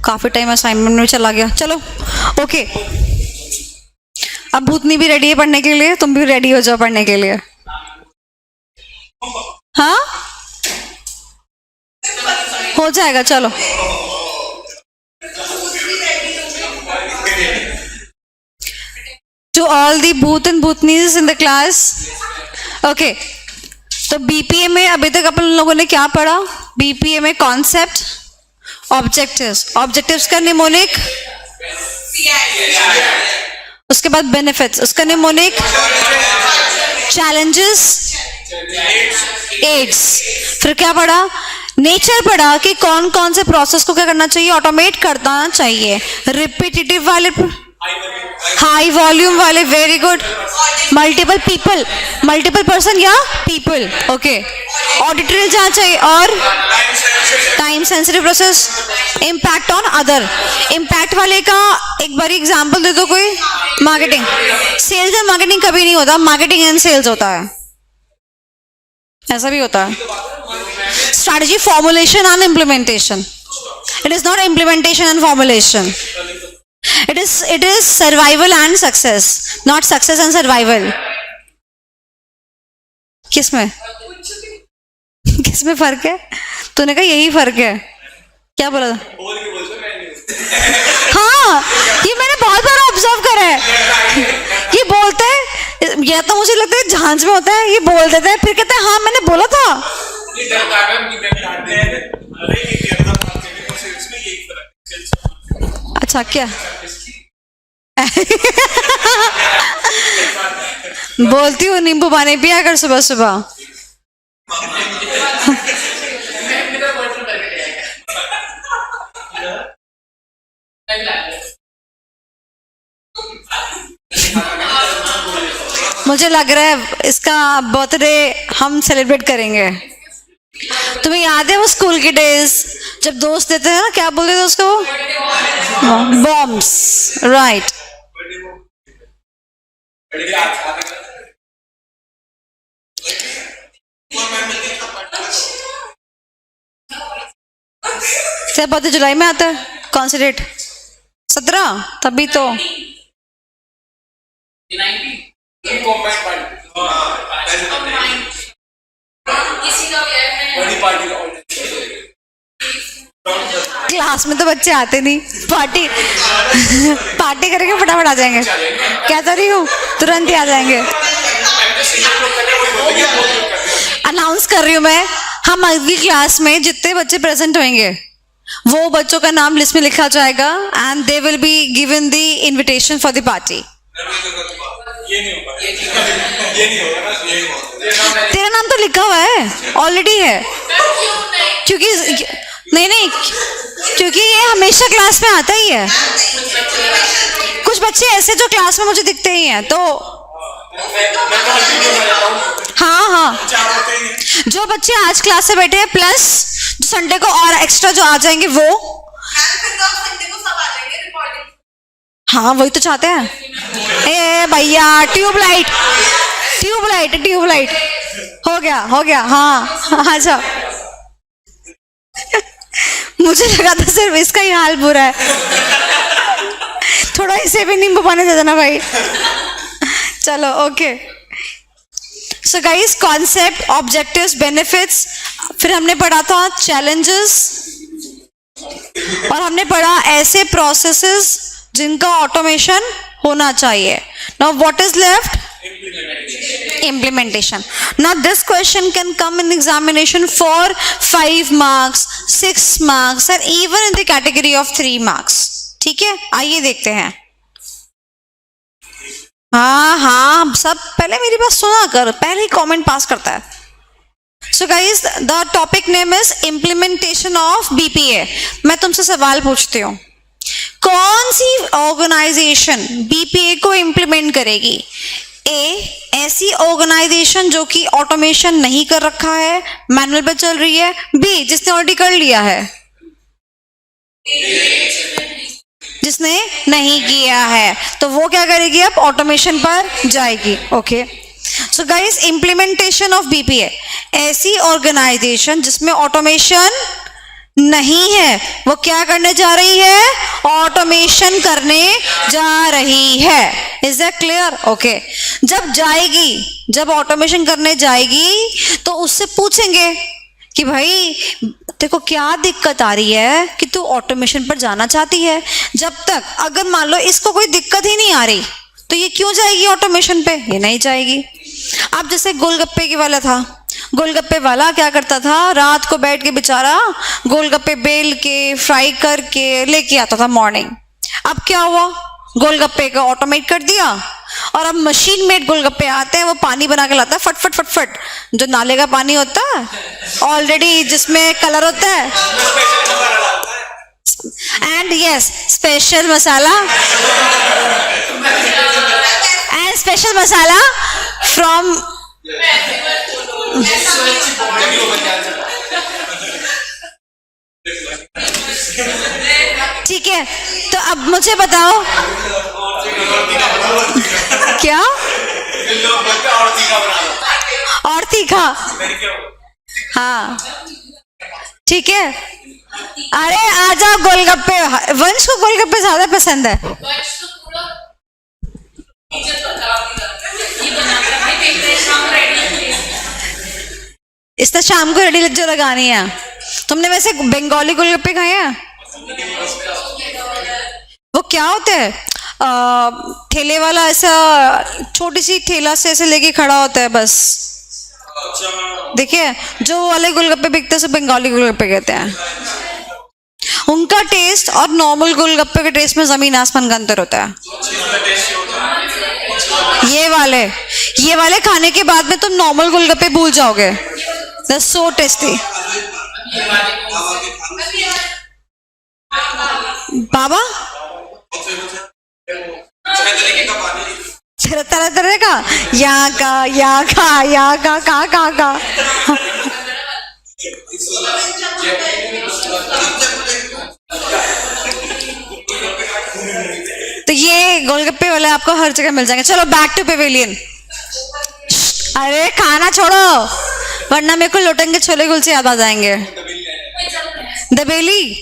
काफी time assignment में चला गया। चलो ओके, अब भूतनी भी रेडी है पढ़ने के लिए, तुम भी रेडी हो जाओ पढ़ने के लिए। हाँ हो जाएगा, चलो। To all the Bhoot and Bhootnis in the class, okay. तो बीपीए में अभी तक अपन लोगों ने क्या पढ़ा? बीपीए में कॉन्सेप्ट, ऑब्जेक्टिव्स का निमोनिक, उसके बाद बेनिफिट्स, उसका निमोनिक, चैलेंजेस, एड्स, फिर क्या पढ़ा? नेचर पढ़ा कि कौन कौन से प्रोसेस को क्या करना चाहिए, ऑटोमेट करना चाहिए। रिपीटेटिव वाले, हाई वॉल्यूम वाले, very good. Multiple people, multiple person या पीपल, ओके। ऑडिटरी जहाँ चाहिए, और time sensitive process, impact on other. Impact वाले का एक बार एग्जांपल दे दो कोई। मार्केटिंग, सेल्स एंड मार्केटिंग कभी नहीं होता, मार्केटिंग एंड सेल्स होता है, ऐसा भी होता है। Strategy, formulation and implementation, it is not implementation and formulation, it is survival and success, not success and survival। किसमें फर्क है? तूने कहा यही फर्क है, क्या बोला? हाँ, ये मैंने बहुत बार ऑब्जर्व करा है। ये बोलते हैं, या तो मुझे लगता है झांझ में होता है, ये बोल देते हैं फिर कहते हैं हाँ मैंने बोला था। अच्छा क्या बोलती हूँ, नींबू पानी पिया कर सुबह सुबह। मुझे लग रहा है इसका बर्थडे हम सेलिब्रेट करेंगे। तुम्हें याद है वो स्कूल के डेज जब दोस्त देते हैं ना, क्या बोलते थे उसको? Bombs, right. क्या बर्थडे जुलाई में आता है? कौन सी डेट? 17, तभी तो। क्लास में तो बच्चे आते नहीं, पार्टी करेंगे फटाफट आ जाएंगे। क्या तो रही हूँ, तुरंत ही आ जाएंगे। अनाउंस कर रही हूँ मैं, हम अगली क्लास में जितने बच्चे प्रेजेंट होंगे वो बच्चों का नाम लिस्ट में लिखा जाएगा and they will be given the invitation for the party. तेरा नाम तो लिखा हुआ है, ऑलरेडी है। क्योंकि नहीं, क्योंकि ये हमेशा क्लास में आता ही है। कुछ बच्चे ऐसे जो क्लास में मुझे दिखते ही हैं, तो हाँ, जो बच्चे आज क्लास से बैठे हैं प्लस संडे को और एक्स्ट्रा जो आ जाएंगे वो, हाँ वही तो चाहते हैं। ए भैया, ट्यूबलाइट हो गया। हाँ अच्छा, मुझे लगा था सिर्फ इसका ही हाल बुरा है। थोड़ा इसे भी नींबू पानी दे देना भाई। चलो okay. So guys, concept, objectives, benefits, फिर हमने पढ़ा था चैलेंजेस, और हमने पढ़ा ऐसे प्रोसेसेस जिनका ऑटोमेशन होना चाहिए। Now what is left? Implementation. Now this question can come in examination for 5 marks, 6 marks and even in the category of 3 marks. ठीक है, आइए देखते हैं। हाँ सब पहले मेरी बात सुना कर, पहले ही कमेंट पास करता है। So guys, the topic name is implementation of BPA. मैं तुमसे सवाल पूछती हूँ, कौन सी ऑर्गेनाइजेशन बीपीए को इंप्लीमेंट करेगी? ए, ऐसी ऑर्गेनाइजेशन जो कि ऑटोमेशन नहीं कर रखा है, मैनुअल पे चल रही है। बी, जिसने ऑलरेडी कर लिया है। जिसने नहीं किया है तो वो क्या करेगी? अब ऑटोमेशन पर जाएगी। Okay, so guys, implementation of BPA, ऐसी ऑर्गेनाइजेशन जिसमें ऑटोमेशन नहीं है, वो क्या करने जा रही है? ऑटोमेशन करने जा रही है। Is that clear? ओके। जब जाएगी, जब ऑटोमेशन करने जाएगी तो उससे पूछेंगे कि भाई तेरे को क्या दिक्कत आ रही है कि तू ऑटोमेशन पर जाना चाहती है। जब तक अगर मान लो इसको कोई दिक्कत ही नहीं आ रही तो ये क्यों जाएगी ऑटोमेशन पे? ये नहीं जाएगी। अब जैसे गोलगप्पे की वाला था, गोलगप्पे वाला क्या करता था, रात को बैठ के बेचारा गोलगप्पे बेल के फ्राई करके लेके आता था मॉर्निंग। अब क्या हुआ, गोलगप्पे का ऑटोमेट कर दिया और अब मशीन मेड गोलगप्पे आते हैं, वो पानी बना के लाता है फट फट फट फट, जो नाले का पानी होता है ऑलरेडी, जिसमें कलर होता है, and yes special masala, and special masala from ठीक है। तो अब मुझे बताओ क्या और तीखा, हाँ ठीक है। अरे आ जाओ गोलगप्पे, वंश को गोलगप्पे ज्यादा पसंद है। इसने शाम को रेडी जो लगानी है। तुमने वैसे बंगाली गोलगप्पे खाए हैं? वो क्या होते हैं, ठेले वाला ऐसा छोटी सी ठेला से ऐसे लेके खड़ा होता है बस, देखिए जो वाले गोलगप्पे बिकते हैं सब बंगाली गोलगप्पे कहते हैं। उनका टेस्ट और नॉर्मल गोलगप्पे के टेस्ट में जमीन आसमान का अंतर होता है। ये वाले खाने के बाद में तुम नॉर्मल गोलगप्पे भूल जाओगे। They're so tasty. बाबा तरह तरह का यहाँ का तो ये गोलगप्पे वाले आपको हर जगह मिल जाएंगे। चलो बैक टू पेवेलियन। अरे खाना छोड़ो वरना मेरे को लोटन के छोले कुलचे याद आ जाएंगे। दबेली,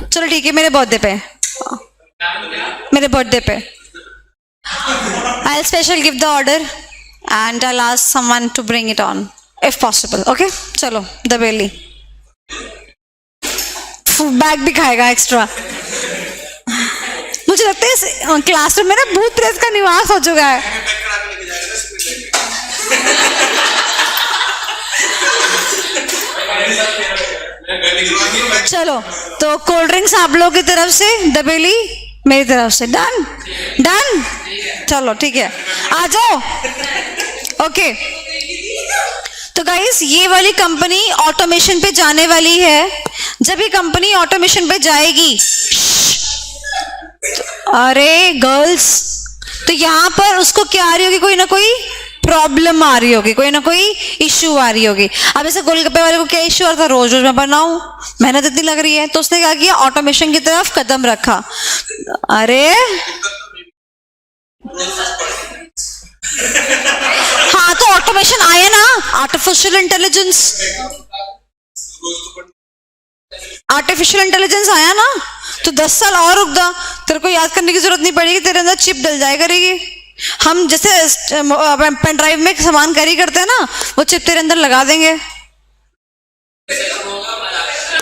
चलो ठीक है, मेरे बर्थडे पे I'll special give the order and I'll ask someone to bring it on if possible. Okay? चलो दबेली, बैग भी खाएगा एक्स्ट्रा। मुझे लगता है क्लासरूम में ना भूत प्रेत का निवास हो चुका है। चलो तो कोल्ड ड्रिंक्स आप लोगों की तरफ से, दबेली मेरी तरफ से। डन डन, चलो ठीक है, आ जाओ। ओके तो गाइस ये वाली कंपनी ऑटोमेशन पे जाने वाली है। जब ये कंपनी ऑटोमेशन पे जाएगी, अरे गर्ल्स, तो यहाँ पर उसको क्या आ रही होगी, कोई ना कोई प्रॉब्लम आ रही होगी, कोई ना कोई इश्यू आ रही होगी। अब ऐसे गोलगप्पे वाले को क्या इश्यू आ रहा था, रोज रोज मैं बनाऊं, मेहनत इतनी लग रही है, तो उसने क्या किया, ऑटोमेशन की तरफ कदम रखा। अरे हाँ तो ऑटोमेशन आया ना, आर्टिफिशियल इंटेलिजेंस आया ना, तो 10 साल और रुक जा, तेरे को याद करने की जरूरत नहीं पड़ेगी, तेरे अंदर चिप डल जाया करेगी। हम जैसे पेन ड्राइव में सामान कैरी करते हैं ना, वो चिप तेरे अंदर लगा देंगे।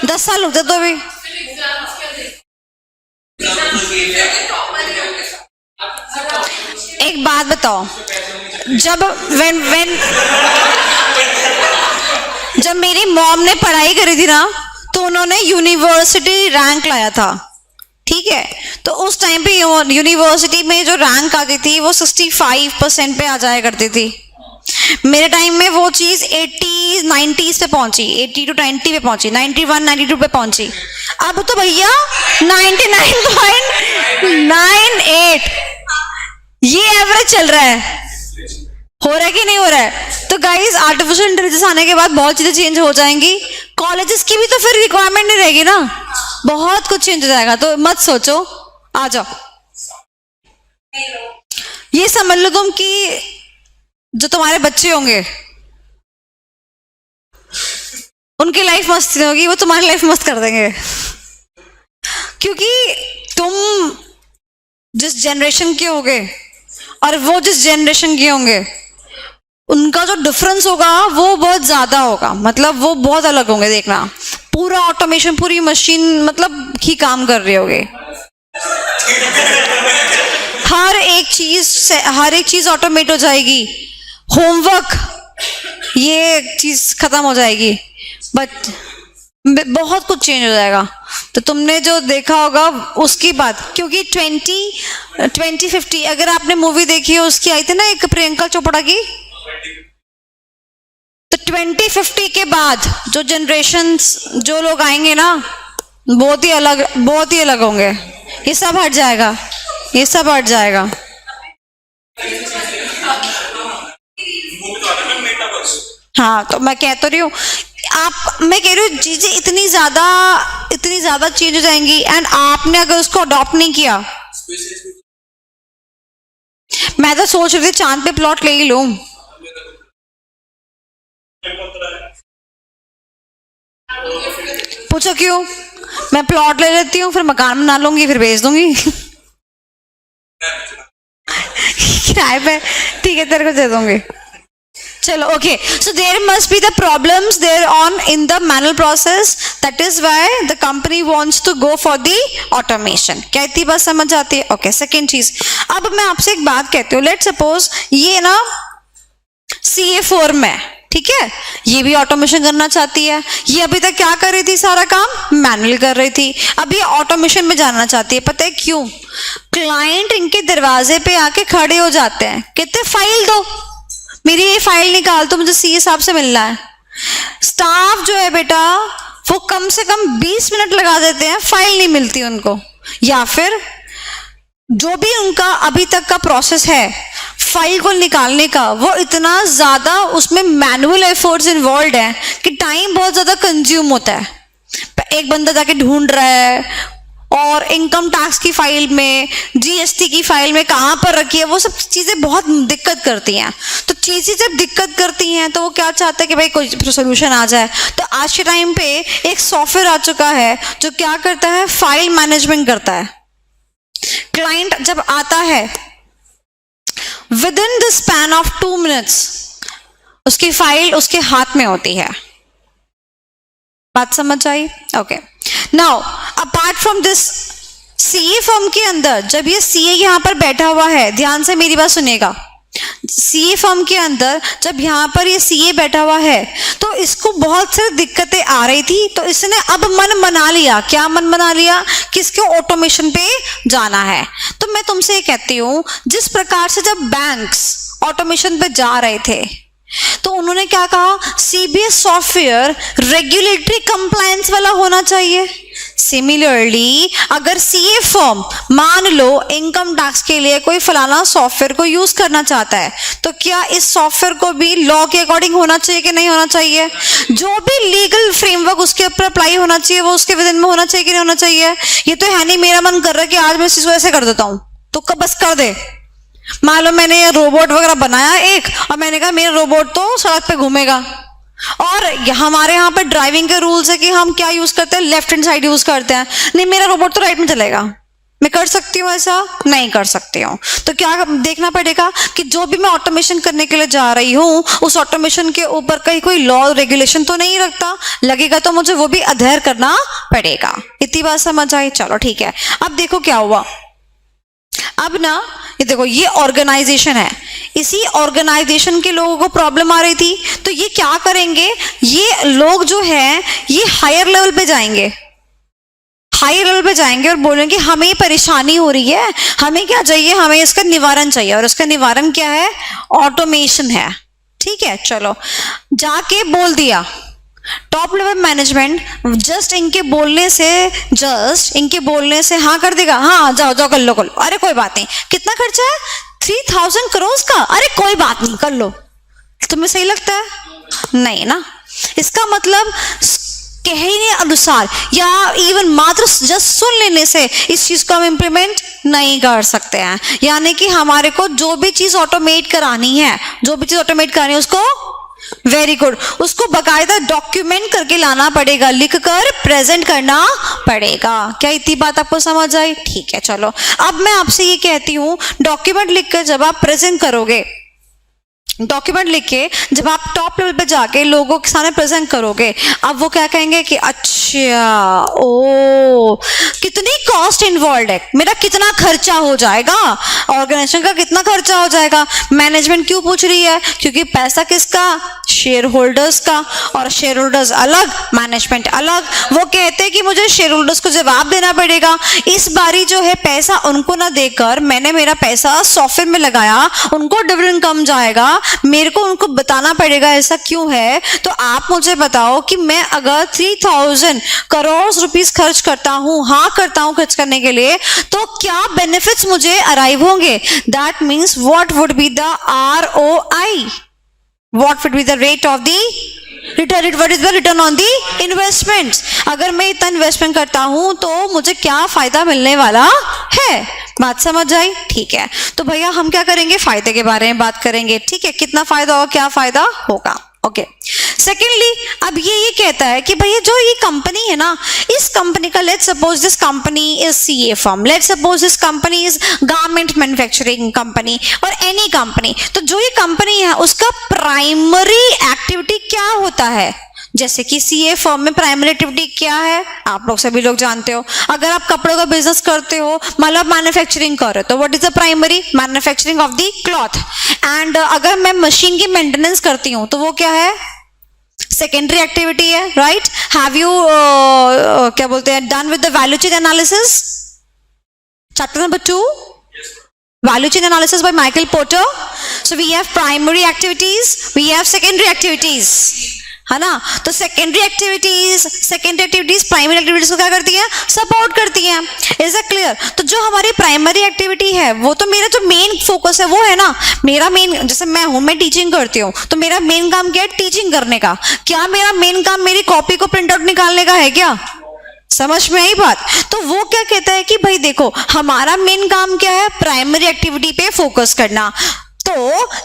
10 साल रुक जा तो अभी। एक बात बताओ, जब जब मेरी मॉम ने पढ़ाई करी थी ना, तो उन्होंने यूनिवर्सिटी रैंक लाया था, ठीक है। तो उस टाइम पे यूनिवर्सिटी में जो रैंक आती थी वो 65% पे आ जाया करती थी। मेरे टाइम में वो चीज 80s 90s पे पहुंची, 80 to 90 पे पहुंची, 91 92 पे पहुंची। अब तो भैया 99.98 ये एवरेज चल रहा है। हो रहा है कि नहीं हो रहा है? तो गाइस आर्टिफिशियल इंटेलिजेंस आने के बाद बहुत चीजें चेंज हो जाएंगी। कॉलेजेस की भी तो फिर रिक्वायरमेंट नहीं रहेगी ना, बहुत कुछ चेंज हो जाएगा। तो मत सोचो, आ जाओ। ये समझ लो तुम कि जो तुम्हारे बच्चे होंगे उनकी लाइफ मस्त नहीं होगी, वो तुम्हारी लाइफ मस्त कर देंगे, क्योंकि तुम जिस जनरेशन के होगे और वो जिस जनरेशन के होंगे, उनका जो डिफरेंस होगा वो बहुत ज्यादा होगा, मतलब वो बहुत अलग होंगे। देखना, पूरा ऑटोमेशन, पूरी मशीन मतलब ही काम कर रही होगी, हर एक चीज ऑटोमेट हो जाएगी, होमवर्क ये चीज खत्म हो जाएगी, बट बहुत कुछ चेंज हो जाएगा। तो तुमने जो देखा होगा उसकी बात, क्योंकि 2050 अगर आपने मूवी देखी है, उसकी आई थी ना एक प्रियंका चोपड़ा की, तो 2050 के बाद जो जनरेशंस, जो लोग आएंगे ना, बहुत ही अलग होंगे। ये सब हट जाएगा, ये सब हट जाएगा। हाँ, तो मैं कह तो रही हूँ, मैं कह रही हूँ चीजें इतनी ज्यादा चेंज हो जाएंगी, एंड आपने अगर उसको अडॉप्ट नहीं किया, मैं तो सोच रही थी चांद पे प्लॉट ले ही लूं। पूछो क्यों? मैं प्लॉट ले लेती हूँ, फिर मकान बना लूंगी, फिर बेच दूंगी किराए पे, ठीक है, तेरे को दे दूंगी। चलो, okay, so there must be the problems there on in the manual process, that is why the company wants to go for the automation। क्या इतनी बात समझ आती है? ओके, सेकेंड चीज, अब मैं आपसे एक बात कहती हूँ, लेट सपोज ये ना CA4 में, ठीक है, ये भी ऑटोमेशन करना चाहती है, ये अभी तक क्या कर रही थी, सारा काम मैनुअल कर रही थी, अब ये ऑटोमेशन में जाना चाहती है। पता है क्यों? क्लाइंट इनके दरवाजे पे आके खड़े हो जाते हैं, कहते फाइल दो, मेरी ये फाइल निकाल, तो मुझे CA साहब से मिलना है। स्टाफ जो है बेटा, वो कम से कम 20 मिनट लगा देते हैं, फाइल नहीं मिलती उनको, या फिर जो भी उनका अभी तक का प्रोसेस है फाइल को निकालने का, वो इतना ज्यादा उसमें मैनुअल एफर्ट्स इन्वॉल्व है कि टाइम बहुत ज्यादा कंज्यूम होता है। एक बंदा जाके ढूंढ रहा है, और इनकम टैक्स की फाइल में, GST की फाइल में कहाँ पर रखी है, वो सब चीजें बहुत दिक्कत करती हैं। तो चीजें जब दिक्कत करती हैं तो वो क्या चाहता है कि भाई कोई सोल्यूशन आ जाए। तो आज के टाइम पे एक सॉफ्टवेयर आ चुका है जो क्या करता है, फाइल मैनेजमेंट करता है। क्लाइंट जब आता है, within the span of 2 minutes उसकी फाइल उसके हाथ में होती है। बात समझ आई? Okay, now apart from this, CA firm के अंदर जब ये CA यहाँ पर बैठा हुआ है, ध्यान से मेरी बात सुनिएगा, CA फर्म के अंदर जब यहाँ पर ये CA बैठा हुआ है, तो इसको बहुत सारी दिक्कतें आ रही थी, तो इसने अब मन बना लिया। क्या मन बना लिया? कि इसको ऑटोमेशन पे जाना है। तो मैं तुमसे ये कहती हूँ, जिस प्रकार से जब बैंक्स ऑटोमेशन पे जा रहे थे, तो उन्होंने क्या कहा, CBS सॉफ्टवेयर रेगुलेटरी कंप्लायंस वाला होना चाहिए। सिमिलरली अगर CA फर्म मान लो इनकम टैक्स के लिए कोई फलाना सॉफ्टवेयर को यूज करना चाहता है, तो क्या इस सॉफ्टवेयर को भी लॉ के अकॉर्डिंग होना चाहिए कि नहीं होना चाहिए? जो भी लीगल फ्रेमवर्क उसके ऊपर अप्लाई होना चाहिए, वो उसके विदिन में होना चाहिए कि नहीं होना चाहिए? ये तो है नहीं मेरा मन कर रहा है कि आज मैं इस चीज को ऐसे कर देता हूँ, तो कब बस कर दे। मान लो मैंने ये रोबोट वगैरह बनाया एक, और मैंने कहा मेरा रोबोट तो सड़क पे घूमेगा, और हमारे यहाँ पे ड्राइविंग के रूल्स है कि हम क्या यूज करते हैं, लेफ्ट हैंड साइड यूज करते हैं, नहीं मेरा रोबोट तो राइट में चलेगा। मैं कर सकती हूँ ऐसा? नहीं कर सकती हूँ। तो क्या देखना पड़ेगा कि जो भी मैं ऑटोमेशन करने के लिए जा रही हूँ, उस ऑटोमेशन के ऊपर कहीं कोई लॉ रेगुलेशन तो नहीं रखता, लगेगा तो मुझे वो भी अध्ययन करना पड़ेगा। इतनी बात समझ आई? चलो ठीक है। अब देखो क्या हुआ, अब ना ये देखो, ये ऑर्गेनाइजेशन है, इसी ऑर्गेनाइजेशन के लोगों को प्रॉब्लम आ रही थी, तो ये क्या करेंगे, ये लोग जो है ये हायर लेवल पे जाएंगे, हाई लेवल पे जाएंगे और बोलेंगे हमें परेशानी हो रही है, हमें क्या चाहिए, हमें इसका निवारण चाहिए, और इसका निवारण क्या है, ऑटोमेशन है। ठीक है, चलो जाके बोल दिया, टॉप लेवल मैनेजमेंट जस्ट इनके बोलने से हाँ कर देगा, हाँ जाओ जाओ कर लो कर लो, अरे कोई बात नहीं, कितना खर्चा है 3000 करोड़ का, अरे कोई बात नहीं कर लो। तुम्हें सही लगता है? नहीं ना। इसका मतलब कहने अनुसार या इवन मात्र जस्ट सुन लेने से इस चीज को हम इम्प्लीमेंट नहीं कर सकते हैं। यानी कि हमारे को जो भी चीज ऑटोमेट करानी है, उसको वेरी गुड, उसको बकायदा डॉक्यूमेंट करके लाना पड़ेगा, लिख कर प्रेजेंट करना पड़ेगा। क्या इतनी बात आपको समझ आई? ठीक है, चलो अब मैं आपसे ये कहती हूं, डॉक्यूमेंट लिखकर जब आप प्रेजेंट करोगे, डॉक्यूमेंट लिख के जब आप टॉप लेवल पे जाके लोगों के सामने प्रेजेंट करोगे, अब वो क्या कहेंगे कि अच्छा, ओ कितनी कॉस्ट इन्वॉल्व है, मेरा कितना खर्चा हो जाएगा, ऑर्गेनाइजेशन का कितना खर्चा हो जाएगा। मैनेजमेंट क्यों पूछ रही है? क्योंकि पैसा किसका? शेयर होल्डर्स का, और शेयर होल्डर्स अलग, मैनेजमेंट अलग। वो कहते हैं कि मुझे शेयर होल्डर्स को जवाब देना पड़ेगा। इस बारी जो है पैसा उनको ना देकर मैंने मेरा पैसा सॉफ्टवेयर में लगाया, उनको डिविडेंड कम जाएगा, मेरे को उनको बताना पड़ेगा ऐसा क्यों है। तो आप मुझे बताओ कि मैं अगर 3000 करोड़ रुपीस खर्च करता हूं, हाँ करता हूं खर्च करने के लिए, तो क्या बेनिफिट्स मुझे अराइव होंगे? That means what would be the ROI, what would be the rate of the return, what is the return on the investment। अगर मैं इतना इन्वेस्टमेंट करता हूं तो मुझे क्या फायदा मिलने वाला है? बात समझ आई? ठीक है, तो भैया हम क्या करेंगे, फायदे के बारे में बात करेंगे। ठीक है, कितना फायदा होगा, क्या फायदा होगा। ओके, सेकेंडली अब ये कहता है कि भैया जो ये कंपनी है ना, इस कंपनी का, let's suppose this company is CA firm, let's suppose this company is garment manufacturing company और एनी कंपनी, तो जो ये कंपनी है उसका प्राइमरी एक्टिविटी क्या होता है? जैसे कि CA फर्म में प्राइमरी एक्टिविटी क्या है, आप लोग सभी लोग जानते हो। अगर आप कपड़ों का बिजनेस करते हो, मतलब मैन्युफैक्चरिंग कर रहे हो, तो what is the primary? Manufacturing of the cloth. And अगर मैं मशीन की मेंटेनेंस करती हूँ तो वो क्या है? सेकेंडरी एक्टिविटी है, राइट। हैव यू क्या बोलते हैं, done with the value chain analysis, chapter number 2, value chain analysis by Michael Porter। So we have primary activities, we have secondary activities, है ना। तो सेकेंडरी एक्टिविटीज प्राइमरी एक्टिविटीज को क्या करती हैं? सपोर्ट करती हैं। Is it clear? तो जो हमारी प्राइमरी एक्टिविटी है वो तो मेरा जो मेन फोकस है वो है ना, मेरा मेन, जैसे मैं टीचिंग करती हूँ तो मेरा मेन काम क्या है? टीचिंग करने का। क्या मेरा मेन काम मेरी कॉपी को प्रिंट आउट निकालने का है क्या? समझ में आई बात? तो वो क्या कहता है कि भाई देखो, हमारा मेन काम क्या है? प्राइमरी एक्टिविटी पे फोकस करना। तो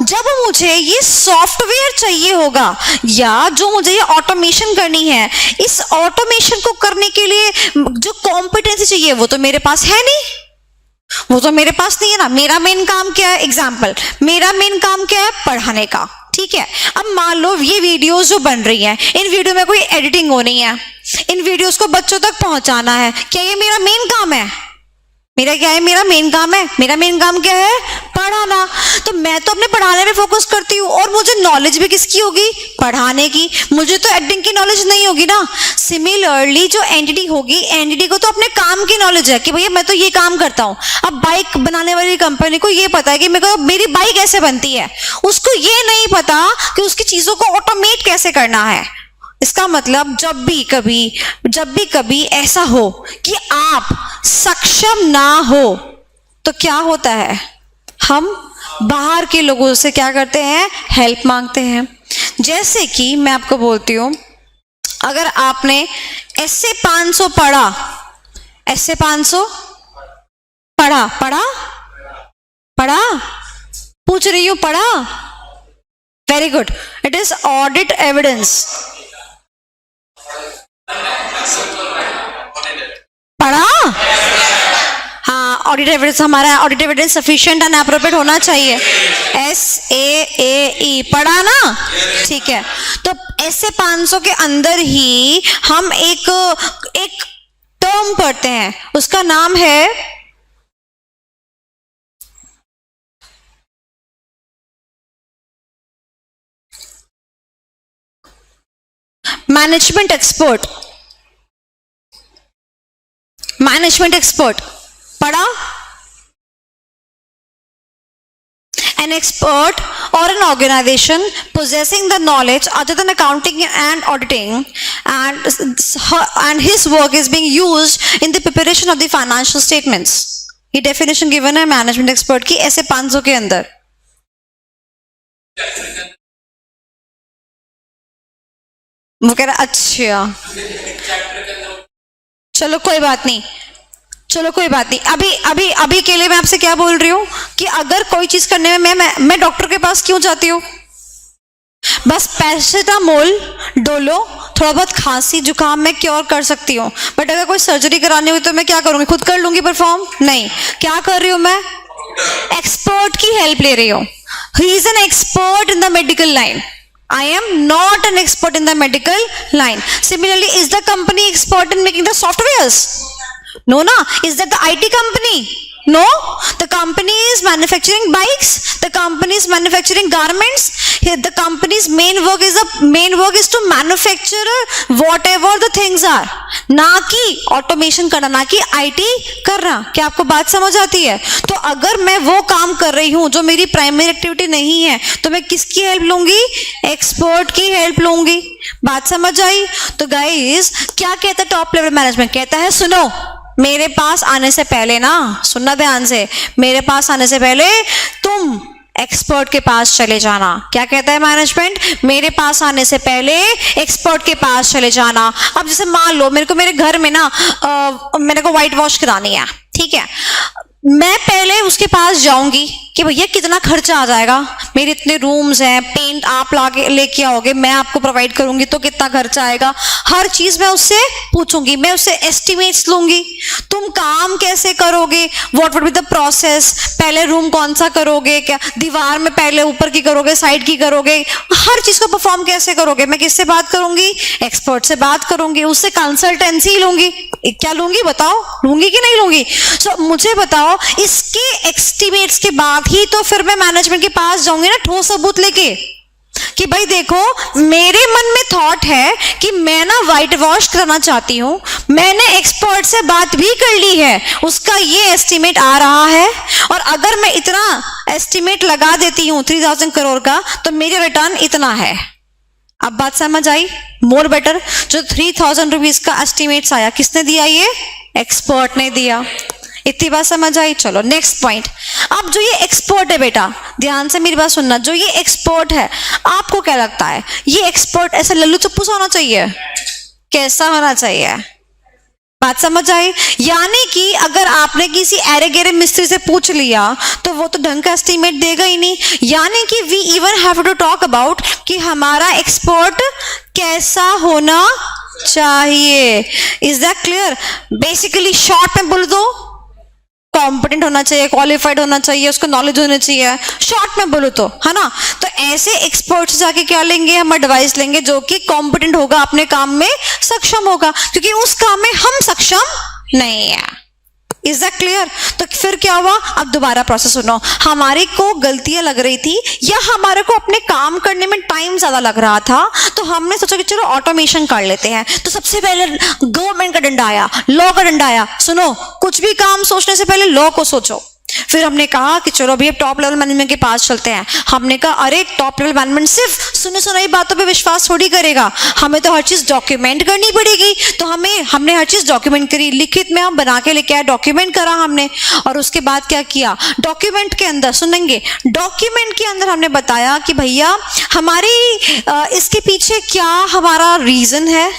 जब मुझे ये सॉफ्टवेयर चाहिए होगा या जो मुझे ये ऑटोमेशन करनी है, इस ऑटोमेशन को करने के लिए जो कॉम्पिटेंसी चाहिए वो तो मेरे पास है नहीं, वो तो मेरे पास नहीं है ना। मेरा मेन काम क्या है? एग्जाम्पल, मेरा मेन काम क्या है? पढ़ाने का। ठीक है, अब मान लो ये वीडियोस जो बन रही हैं, इन वीडियो में कोई एडिटिंग होनी है, इन वीडियोस को बच्चों तक पहुंचाना है, क्या ये मेरा मेन काम है? मेरा क्या है? मेरा मेन काम है। मेरा मेन काम क्या है? पढ़ाना। तो मैं तो अपने पढ़ाने में फोकस करती हूँ, और मुझे नॉलेज भी किसकी होगी? पढ़ाने की। मुझे तो एडिटिंग की नॉलेज नहीं होगी ना। सिमिलरली जो एंटिटी होगी, एंटिटी को तो अपने काम की नॉलेज है कि भैया मैं तो ये काम करता हूँ। अब बाइक बनाने वाली कंपनी को ये पता है कि मेरे को मेरी बाइक कैसे बनती है, उसको ये नहीं पता कि उसकी चीजों को ऑटोमेट कैसे करना है। इसका मतलब जब भी कभी ऐसा हो कि आप सक्षम ना हो तो क्या होता है? हम बाहर के लोगों से क्या करते हैं? हेल्प मांगते हैं। जैसे कि मैं आपको बोलती हूं, अगर आपने ऐसे 500 पढ़ा, ऐसे 500 पढ़ा, पूछ रही हूं, पढ़ा? Very good, it is audit evidence. पढ़ा? हाँ, ऑडिट एविडेंस हमारा, audit evidence sufficient and appropriate होना चाहिए। SAAE पढ़ा ना? ठीक है, तो ऐसे 500 के अंदर ही हम एक टर्म पढ़ते हैं, उसका नाम है मैनेजमेंट एक्सपर्ट। मैनेजमेंट एक्सपर्ट पढ़ा? An expert or an organization possessing the knowledge other than accounting and auditing, and his work is being used in the preparation of the financial statements। ये definition given है management expert की ऐसे 500 के अंदर। वो कह रहा अच्छा, चलो कोई बात नहीं, अभी के लिए मैं आपसे क्या बोल रही हूँ कि अगर कोई चीज करने में मैं डॉक्टर के पास क्यों जाती हूँ? बस पैरासिटामोल डोलो, थोड़ा बहुत खांसी जुकाम मैं क्योर कर सकती हूँ, बट अगर कोई सर्जरी करानी हुई तो मैं क्या करूँगी, खुद कर लूंगी परफॉर्म? नहीं, क्या कर रही हूँ मैं? एक्सपर्ट की हेल्प ले रही हूँ. He is an expert in the medical line. I am not an expert in the medical line. Similarly, is the company expert in making the softwares? No, na. Is that the IT company? No. The company is manufacturing bikes. The company is manufacturing garments. The company's main work is to manufacture whatever the things are. ना कि automation करना, ना कि IT करना. क्या आपको बात समझ आती है? तो अगर मैं वो काम कर रही हूं जो मेरी प्राइमरी एक्टिविटी नहीं है, तो मैं किसकी हेल्प लूंगी? एक्सपर्ट की हेल्प लूंगी. बात समझ आई? तो गाइस, क्या कहता है टॉप लेवल मैनेजमेंट? कहता है सुनो, मेरे पास आने से पहले ना, सुनना ध्यान से, मेरे पास आने से पहले तुम एक्सपर्ट के पास चले जाना. क्या कहता है मैनेजमेंट? मेरे पास आने से पहले एक्सपर्ट के पास चले जाना. अब जैसे मान लो मेरे को मेरे घर में ना मेरे को व्हाइट वॉश करानी है, ठीक है, मैं पहले उसके पास जाऊंगी कि भैया कितना खर्चा आ जाएगा, मेरे इतने रूम्स हैं, पेंट आप लाके लेके आओगे, मैं आपको प्रोवाइड करूंगी तो कितना खर्चा आएगा, हर चीज मैं उससे पूछूंगी, मैं उससे एस्टिमेट्स लूंगी. तुम काम कैसे करोगे, what would be the process, पहले रूम कौन सा करोगे, क्या दीवार में पहले ऊपर की करोगे, साइड की करोगे, हर चीज को परफॉर्म कैसे करोगे, मैं किससे बात करूंगी? एक्सपर्ट से बात करूंगी, उससे कंसल्टेंसी लूंगी. क्या लूंगी बताओ, लूंगी कि नहीं लूंगी? सो मुझे बताओ, इसके एस्टिमेट्स के बाद ही तो फिर मैं मैनेजमेंट के पास जाऊंगी ना ठोस सबूत लेके कि भाई देखो, मेरे मन में थॉट है कि मैं ना व्हाइट वॉश करना चाहती हूं, मैंने एक्सपर्ट से बात भी कर ली है, उसका ये एस्टिमेट आ रहा है, और अगर मैं इतना एस्टिमेट लगा देती हूं 3000 करोड़ का, तो मेरी रिटर्न इतना है. अब बात समझ आई? More better. जो 3000 रुपीज का एस्टिमेट्स आया, किसने दिया? ये एक्सपर्ट ने दिया. इतनी बात समझ आई? चलो नेक्स्ट पॉइंट. अब जो ये एक्सपर्ट है, बेटा ध्यान से मेरी बात सुनना, जो ये एक्सपर्ट है, आपको क्या लगता है ये एक्सपर्ट ऐसा लल्लू चप्पू सा होना चाहिए? कैसा होना चाहिए? बात समझ आई? यानी कि अगर आपने किसी एरे गेरे मिस्त्री से पूछ लिया तो वो तो ढंग का एस्टीमेट देगा ही नहीं. यानी कि we even have to talk about कि हमारा एक्सपर्ट कैसा होना चाहिए. Is that clear? Basically short में बोल दो, कॉम्पिटेंट होना चाहिए, क्वालिफाइड होना चाहिए, उसको नॉलेज होनी चाहिए, शॉर्ट में बोलो तो, है ना. तो ऐसे एक्सपर्ट से जाके क्या लेंगे हम? एडवाइस लेंगे जो कि कॉम्पिटेंट होगा, अपने काम में सक्षम होगा, क्योंकि उस काम में हम सक्षम नहीं है. Is that clear? तो फिर क्या हुआ? अब दोबारा प्रोसेस सुनो. हमारे को गलतियां लग रही थी या हमारे को अपने काम करने में टाइम ज्यादा लग रहा था, तो हमने सोचा कि चलो ऑटोमेशन कर लेते हैं. तो सबसे पहले गवर्नमेंट का डंडा आया, लॉ का डंडा आया. सुनो, कुछ भी काम सोचने से पहले लॉ को सोचो. फिर हमने कहा कि चलो अभी अब टॉप लेवल मैनेजमेंट के पास चलते हैं. हमने कहा अरे टॉप लेवल मैनेजमेंट सिर्फ सुनी सुनाई बातों पे विश्वास थोड़ी करेगा, हमें तो हर चीज डॉक्यूमेंट करनी पड़ेगी. तो हमने हर चीज डॉक्यूमेंट करी, लिखित में हम बना के लेके आए, डॉक्यूमेंट करा हमने. और उसके बाद क्या किया? डॉक्यूमेंट के अंदर सुनेंगे, डॉक्यूमेंट के अंदर हमने बताया कि भैया हमारी इसके पीछे क्या हमारा रीजन है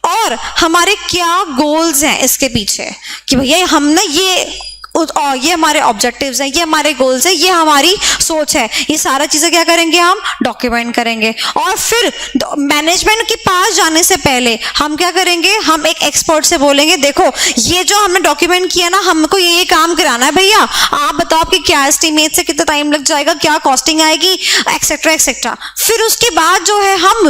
और हमारे क्या गोल्स हैं इसके पीछे, कि भैया हमने ये हमारे ऑब्जेक्टिव्स हैं, ये हमारे गोल्स हैं, ये हमारी सोच है. ये सारा चीजें क्या करेंगे? हम डॉक्यूमेंट करेंगे. और फिर मैनेजमेंट के पास जाने से पहले हम क्या करेंगे? हम एक एक्सपर्ट से बोलेंगे, देखो ये जो हमने डॉक्यूमेंट किया ना, हमको ये काम कराना है भैया, आप बताओ आपके क्या एस्टिमेट से कितना टाइम लग जाएगा, क्या कॉस्टिंग आएगी, एक्सेट्रा एक्सेट्रा. फिर उसके बाद जो है हम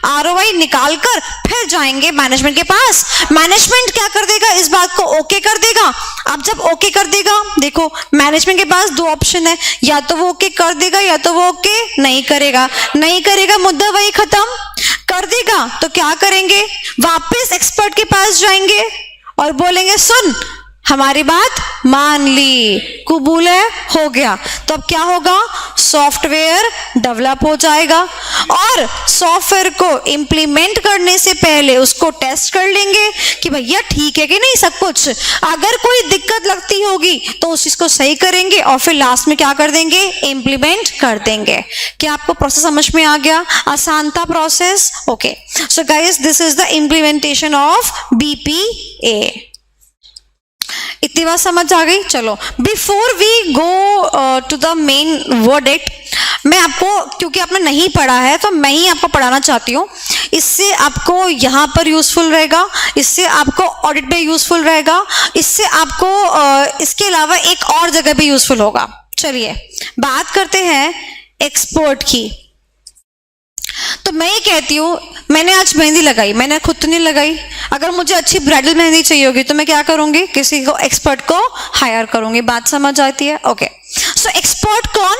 आरओआई निकाल कर फिर जाएंगे मैनेजमेंट के पास. मैनेजमेंट क्या कर देगा? इस बात को ओके कर देगा. अब जब ओके कर देगा, देखो मैनेजमेंट के पास दो ऑप्शन है, या तो वो ओके कर देगा या तो वो ओके नहीं करेगा. नहीं करेगा, मुद्दा वही खत्म. कर देगा तो क्या करेंगे? वापस एक्सपर्ट के पास जाएंगे और बोलेंगे सुन हमारी बात मान ली, कबूल है, हो गया. तो अब क्या होगा? सॉफ्टवेयर डेवलप हो जाएगा और सॉफ्टवेयर को इंप्लीमेंट करने से पहले उसको टेस्ट कर लेंगे कि भैया ठीक है कि नहीं सब कुछ. अगर कोई दिक्कत लगती होगी तो उस चीज को सही करेंगे और फिर लास्ट में क्या कर देंगे? इंप्लीमेंट कर देंगे. क्या आपको प्रोसेस समझ में आ गया? आसान था process? Okay. So guys, this is the implementation of BPA. इतनी बात समझ आ गई? चलो, before we go to the main verdict, मैं आपको, क्योंकि आपने नहीं पढ़ा है तो मैं ही आपको पढ़ाना चाहती हूँ। इससे आपको यहाँ पर यूजफुल रहेगा, इससे आपको ऑडिट में यूजफुल रहेगा, इससे आपको इसके अलावा एक और जगह भी यूजफुल होगा। चलिए बात करते हैं एक्सपोर्ट की। तो मैं ये कहती हूँ, मैंने आज मेहंदी लगाई, मैंने खुद तो नहीं लगाई। अगर मुझे अच्छी ब्राइडल मेहंदी चाहिए होगी तो मैं क्या करूंगी, किसी को एक्सपर्ट को हायर करूंगी। बात समझ आती है? ओके। सो एक्सपर्ट कौन?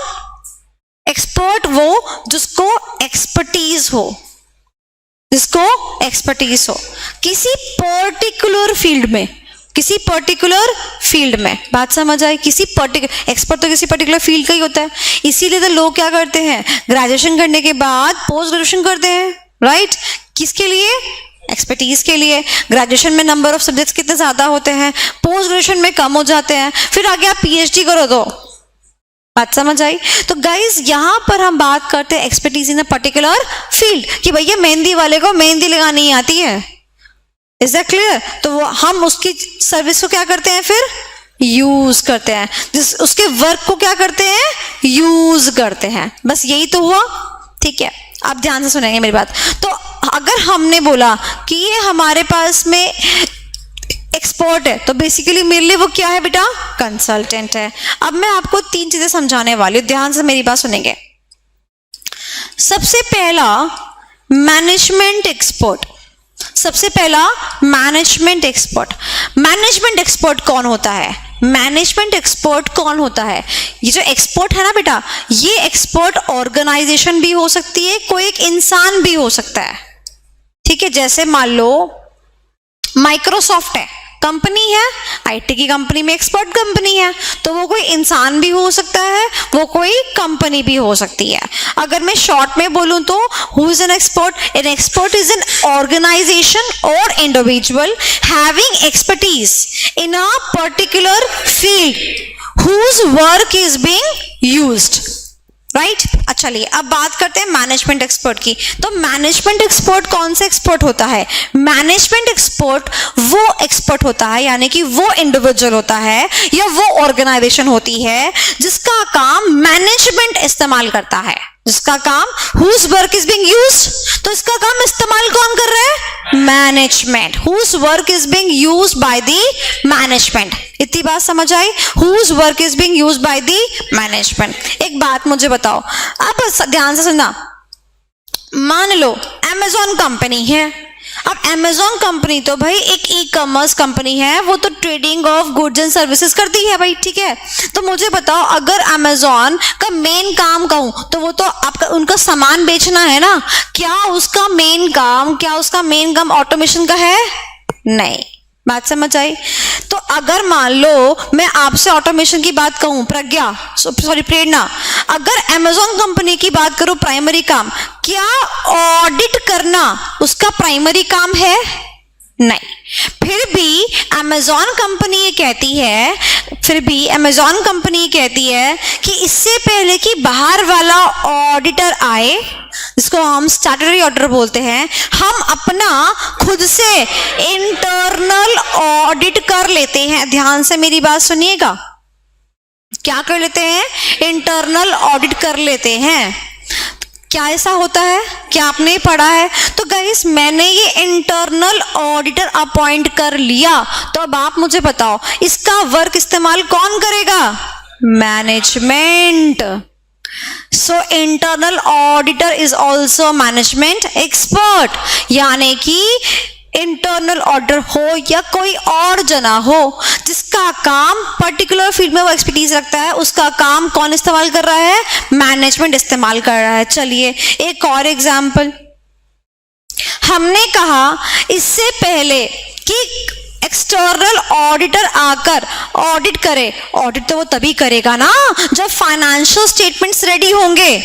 एक्सपर्ट वो जिसको एक्सपर्टीज हो, जिसको एक्सपर्टीज हो किसी पर्टिकुलर फील्ड में, किसी पर्टिकुलर फील्ड में। बात समझ आई? किसी पर्टिकुलर, एक्सपर्ट तो किसी पर्टिकुलर फील्ड का ही होता है। इसीलिए तो लोग क्या करते हैं, ग्रेजुएशन करने के बाद पोस्ट ग्रेजुएशन करते हैं, राइट? किसके लिए? एक्सपर्टीज के लिए। ग्रेजुएशन में नंबर ऑफ सब्जेक्ट्स कितने ज्यादा होते हैं, पोस्ट ग्रेजुएशन में कम हो जाते हैं, फिर आगे आप पीएचडी करो तो। बात समझ आई? तो गाइज यहां पर हम बात करते हैं expertise in a particular field, कि भैया मेहंदी वाले को मेहंदी लगानी नहीं आती है। Is that clear? तो वो हम उसकी सर्विस को क्या करते हैं, फिर यूज करते हैं, जिस उसके वर्क को क्या करते हैं, यूज करते हैं। बस यही तो हुआ। ठीक है, आप ध्यान से सुनेंगे मेरी बात। तो अगर हमने बोला कि ये हमारे पास में एक्सपर्ट है, तो बेसिकली मेरे लिए वो क्या है बेटा, कंसल्टेंट है। अब मैं आपको 3 चीजें समझाने वाली हूं, ध्यान से मेरी बात सुनेंगे। सबसे पहला मैनेजमेंट एक्सपर्ट। सबसे पहला मैनेजमेंट एक्सपर्ट। मैनेजमेंट एक्सपर्ट कौन होता है? मैनेजमेंट एक्सपर्ट कौन होता है? ये जो एक्सपर्ट है ना बेटा, ये एक्सपर्ट ऑर्गेनाइजेशन भी हो सकती है, कोई एक इंसान भी हो सकता है। ठीक है, जैसे मान लो माइक्रोसॉफ्ट है, कंपनी है, आईटी की कंपनी में एक्सपर्ट कंपनी है, तो वो कोई इंसान भी हो सकता है, वो कोई कंपनी भी हो सकती है। अगर मैं शॉर्ट में बोलूं तो who is an expert? An expert is an organisation और individual having expertise in a particular field whose work is being used, right? अच्छा, चलिए अब बात करते हैं मैनेजमेंट एक्सपर्ट की। तो मैनेजमेंट एक्सपर्ट कौन सा एक्सपर्ट होता है? मैनेजमेंट एक्सपर्ट वो एक्सपर्ट होता है, यानी कि वो इंडिविजुअल होता है या वो ऑर्गेनाइजेशन होती है जिसका काम मैनेजमेंट इस्तेमाल करता है, जिसका काम whose work is being used. तो इसका काम इस्तेमाल कौन कर रहा है? Management. Whose work is being used by the management. इतनी बात समझ आई? Whose work is being used by the management. एक बात मुझे बताओ, अब ध्यान से सुनना। मान लो अमेजॉन कंपनी है। अब अमेजॉन कंपनी तो भाई एक ई कॉमर्स कंपनी है, वो तो trading of goods and services करती है भाई, ठीक है? तो मुझे बताओ, अगर अमेजॉन का मेन काम कहूं तो वो तो आपका उनका सामान बेचना है ना। क्या उसका मेन काम ऑटोमेशन का है? नहीं। बात समझ आई? तो अगर मान लो मैं आपसे ऑटोमेशन की बात कहूं, प्रेरणा, अगर अमेजॉन कंपनी की बात करूं प्राइमरी काम, क्या ऑडिट करना उसका प्राइमरी काम है? नहीं। फिर भी अमेजॉन कंपनी ये कहती है कि इससे पहले कि बाहर वाला ऑडिटर आए, जिसको हम स्टैट्यूटरी ऑडिटर बोलते हैं, हम अपना खुद से इंटरनल ऑडिट कर लेते हैं। ध्यान से मेरी बात सुनिएगा, क्या कर लेते हैं? इंटरनल ऑडिट कर लेते हैं। क्या ऐसा होता है? क्या आपने पढ़ा है? तो गाइस मैंने ये इंटरनल ऑडिटर अपॉइंट कर लिया, तो अब आप मुझे बताओ इसका वर्क इस्तेमाल कौन करेगा? Management. So internal auditor is also management expert, यानी कि इंटरनल ऑडिटर हो या कोई और जना हो जिसका काम पर्टिकुलर फील्ड में वो एक्सपर्टीज रखता है, उसका काम कौन इस्तेमाल कर रहा है? मैनेजमेंट इस्तेमाल कर रहा है। चलिए एक और एग्जांपल। हमने कहा इससे पहले कि एक्सटर्नल ऑडिटर आकर ऑडिट करे। ऑडिट तो वो तभी करेगा ना जब फाइनेंशियल स्टेटमेंट्स रेडी होंगे।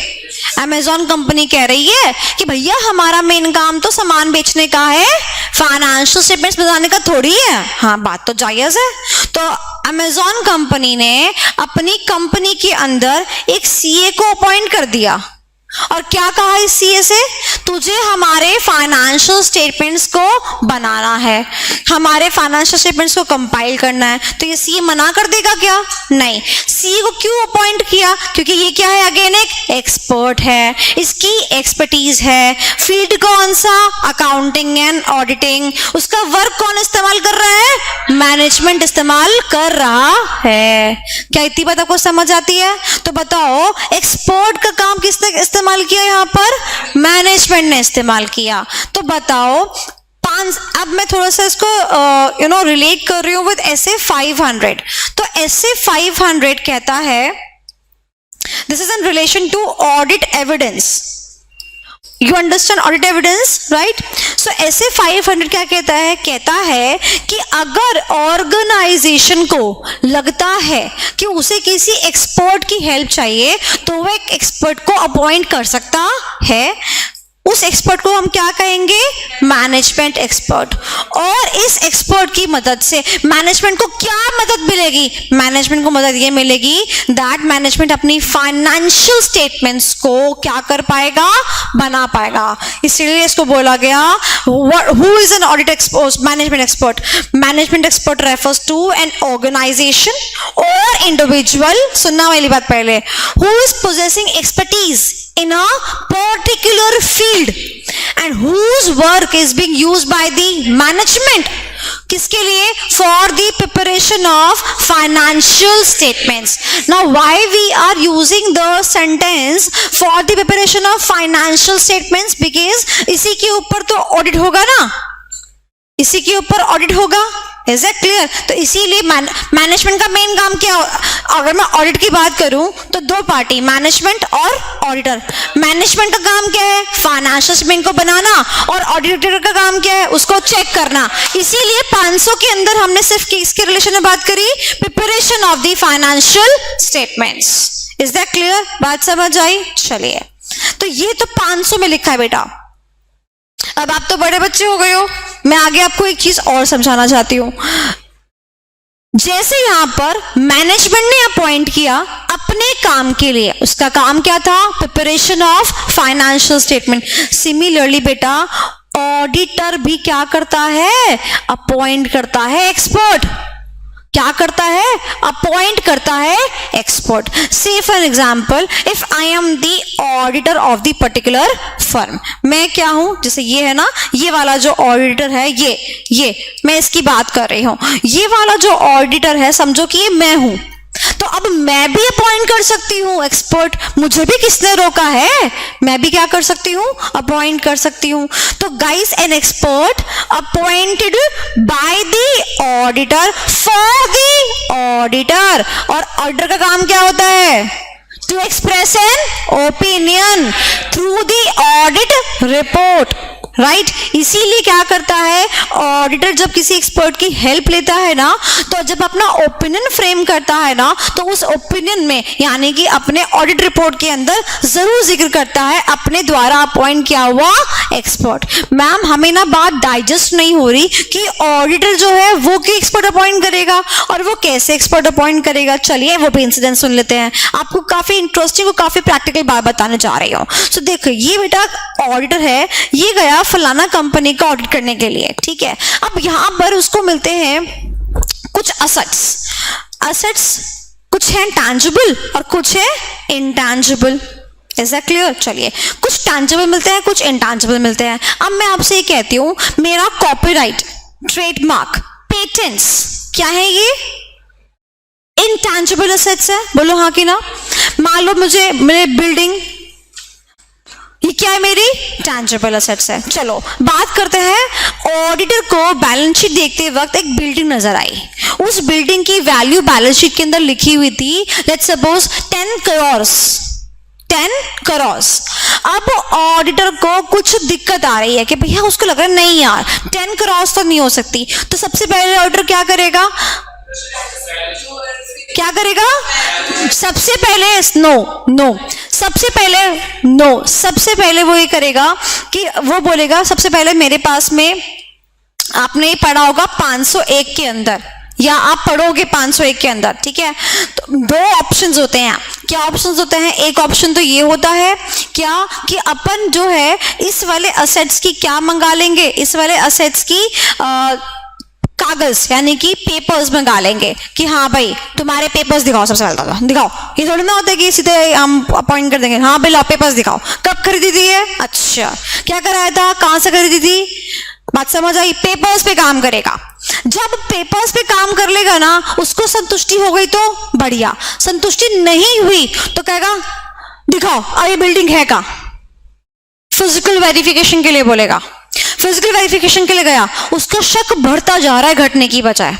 अमेजॉन कंपनी कह रही है कि भैया हमारा मेन काम तो सामान बेचने का है, फाइनेंशियल स्टेटमेंट्स बनाने का थोड़ी है। हाँ, बात तो जायज है। तो अमेजॉन कंपनी ने अपनी कंपनी के अंदर एक सीए को अपॉइंट कर दिया। और क्या कहा इस सीए से, तुझे हमारे फाइनेंशियल स्टेटमेंट्स को बनाना है, हमारे फाइनेंशियल स्टेटमेंट्स को कंपाइल करना है। तो ये सीए मना कर देगा क्या? नहीं। सीए को क्यों अपॉइंट किया? क्योंकि ये क्या है, अगेन एक एक्सपर्ट है, इसकी एक्सपर्टीज है। फील्ड कौन सा? Accounting and auditing. उसका वर्क कौन इस्तेमाल कर रहा है? मैनेजमेंट इस्तेमाल कर रहा है। क्या इतनी बात आपको समझ आती है? तो बताओ, एक्सपर्ट का काम किसने इस्तेमाल किया? यहाँ पर मैनेजमेंट ने इस्तेमाल किया। तो बताओ, अब मैं थोड़ा सा इसको रिलेट कर रही हूं विद एसए 500। तो एसए 500 कहता है, this is in relation to audit evidence. You understand audit evidence, right? So SA 500 क्या कहता है? कहता है कि अगर ऑर्गेनाइजेशन को लगता है कि उसे किसी एक्सपर्ट की हेल्प चाहिए तो वह एक एक्सपर्ट को अपॉइंट कर सकता है। उस एक्सपर्ट को हम क्या कहेंगे? Management expert. और इस एक्सपर्ट की मदद से मैनेजमेंट को क्या मदद मिलेगी? मैनेजमेंट को मदद ये मिलेगी दैट मैनेजमेंट अपनी फाइनेंशियल स्टेटमेंट्स को क्या कर पाएगा? बना पाएगा। इसलिए इसको बोला गया, who is an audit expert? Management expert. Management expert refers to an organisation और इंडिविजुअल, सुनना वाली बात पहले, who is possessing expertise in a particular field and whose work is being used by the management. किसके लिए? For the preparation of financial statements. Now why we are using the sentence for the preparation of financial statements? Because इसी के ऊपर तो audit होगा ना, इसी के ऊपर ऑडिट होगा। Is it clear? तो इसीलिए मैनेजमेंट का मेन काम क्या? अगर मैं ऑडिट की बात करूं तो दो पार्टी, मैनेजमेंट और ऑडिटर। मैनेजमेंट का काम क्या है? फाइनेंशियल स्टेटमेंट को बनाना, और ऑडिटर का काम क्या है? उसको चेक करना। इसीलिए 500 के अंदर हमने सिर्फ किसके रिलेशन में बात करी? Preparation of the financial statements. Is that clear? बात समझ आई? चलिए, तो ये तो 500 में लिखा है बेटा। अब आप तो बड़े बच्चे हो गए हो, मैं आगे आपको एक चीज और समझाना चाहती हूं। जैसे यहां पर मैनेजमेंट ने अपॉइंट किया अपने काम के लिए, उसका काम क्या था? Preparation of financial statement. Similarly बेटा, ऑडिटर भी क्या करता है? अपॉइंट करता है एक्सपर्ट। क्या करता है? अपॉइंट करता है एक्सपर्ट। से for example, if I am the auditor of the particular firm, मैं क्या हूं? जैसे ये है ना, ये वाला जो ऑडिटर है, ये मैं इसकी बात कर रही हूं। ये वाला जो ऑडिटर है, समझो कि ये मैं हूं। तो अब मैं भी अपॉइंट कर सकती हूँ एक्सपर्ट। मुझे भी किसने रोका है? मैं भी क्या कर सकती हूँ? अपॉइंट कर सकती हूँ। तो guys, an expert appointed by the auditor for the auditor. और ऑडिटर का काम क्या होता है? To express an opinion through the audit report, right? इसीलिए क्या करता है ऑडिटर? जब किसी एक्सपर्ट की हेल्प लेता है ना, तो जब अपना ओपिनियन फ्रेम करता है ना, तो उस ओपिनियन में, यानी कि अपने ऑडिट रिपोर्ट के अंदर जरूर जिक्र करता है अपने द्वारा अपॉइंट किया हुआ एक्सपर्ट। मैम, हमें ना बात डाइजेस्ट नहीं हो रही कि ऑडिटर जो है वो क्यों एक्सपर्ट अपॉइंट करेगा और वो कैसे एक्सपर्ट अपॉइंट करेगा। चलिए वो भी इंसिडेंट सुन लेते हैं। आपको काफी इंटरेस्टिंग और काफी प्रैक्टिकल बात बताने जा रही हूँ। सो देखो, ये बेटा ऑडिटर है, ये गया फलाना कंपनी का ऑडिट करने के लिए, ठीक है। अब यहां पर उसको मिलते हैं कुछ असेट्स कुछ है टैंजिबल और कुछ है इंटैंजिबल। Is that clear? चलिए, कुछ टैंजिबल मिलते हैं, कुछ इंटैंजिबल मिलते हैं। अब मैं आपसे ये कहती हूं, मेरा कॉपीराइट, ट्रेडमार्क, पेटेंट्स क्या है? ये इंटैंजिबल असेट्स है। बोलो हाँ कि ना? मान लो मेरे बिल्डिंग, ये क्या है? मेरी टैंजिबल असेट्स है। चलो बात करते हैं, ऑडिटर को बैलेंस शीट देखते वक्त एक बिल्डिंग नजर आई। उस बिल्डिंग की वैल्यू बैलेंस शीट के अंदर लिखी हुई थी, लेट्स सपोज 10 करोड़। अब ऑडिटर को कुछ दिक्कत आ रही है कि भैया, उसको लग रहा है नहीं यार 10 करोड़ तो नहीं हो सकती। तो सबसे पहले ऑडिटर क्या करेगा? सबसे पहले वो ये करेगा कि वो बोलेगा, सबसे पहले मेरे पास में आपने पढ़ा होगा 501 के अंदर, या आप पढ़ोगे 501 के अंदर, ठीक है। तो दो ऑप्शंस होते हैं। क्या ऑप्शंस होते हैं? एक ऑप्शन तो ये होता है क्या कि अपन जो है इस वाले असेट्स की क्या मंगा लेंगे, इस वाले असेट्स की कागज यानी कि पेपर्स मंगा लेंगे कि हाँ भाई तुम्हारे पेपर्स दिखाओ, सबसे पहले तो दिखाओ। ये थोड़ी ना होता है कि सीधे हम अपॉइंट कर देंगे, हाँ भाई लो पेपर्स दिखाओ, कब खरीदी थी है, अच्छा क्या कराया था, कहाँ से खरीदी थी, बात समझ आई। पेपर्स पे काम करेगा। जब पेपर्स पे काम कर लेगा ना, उसको संतुष्टि हो गई तो बढ़िया, संतुष्टि नहीं हुई तो कहेगा दिखाओ अब ये बिल्डिंग है का, फिजिकल वेरिफिकेशन के लिए बोलेगा। फिजिकल वेरिफिकेशन के लिए गया, उसका शक बढ़ता जा रहा है घटने की बजाय,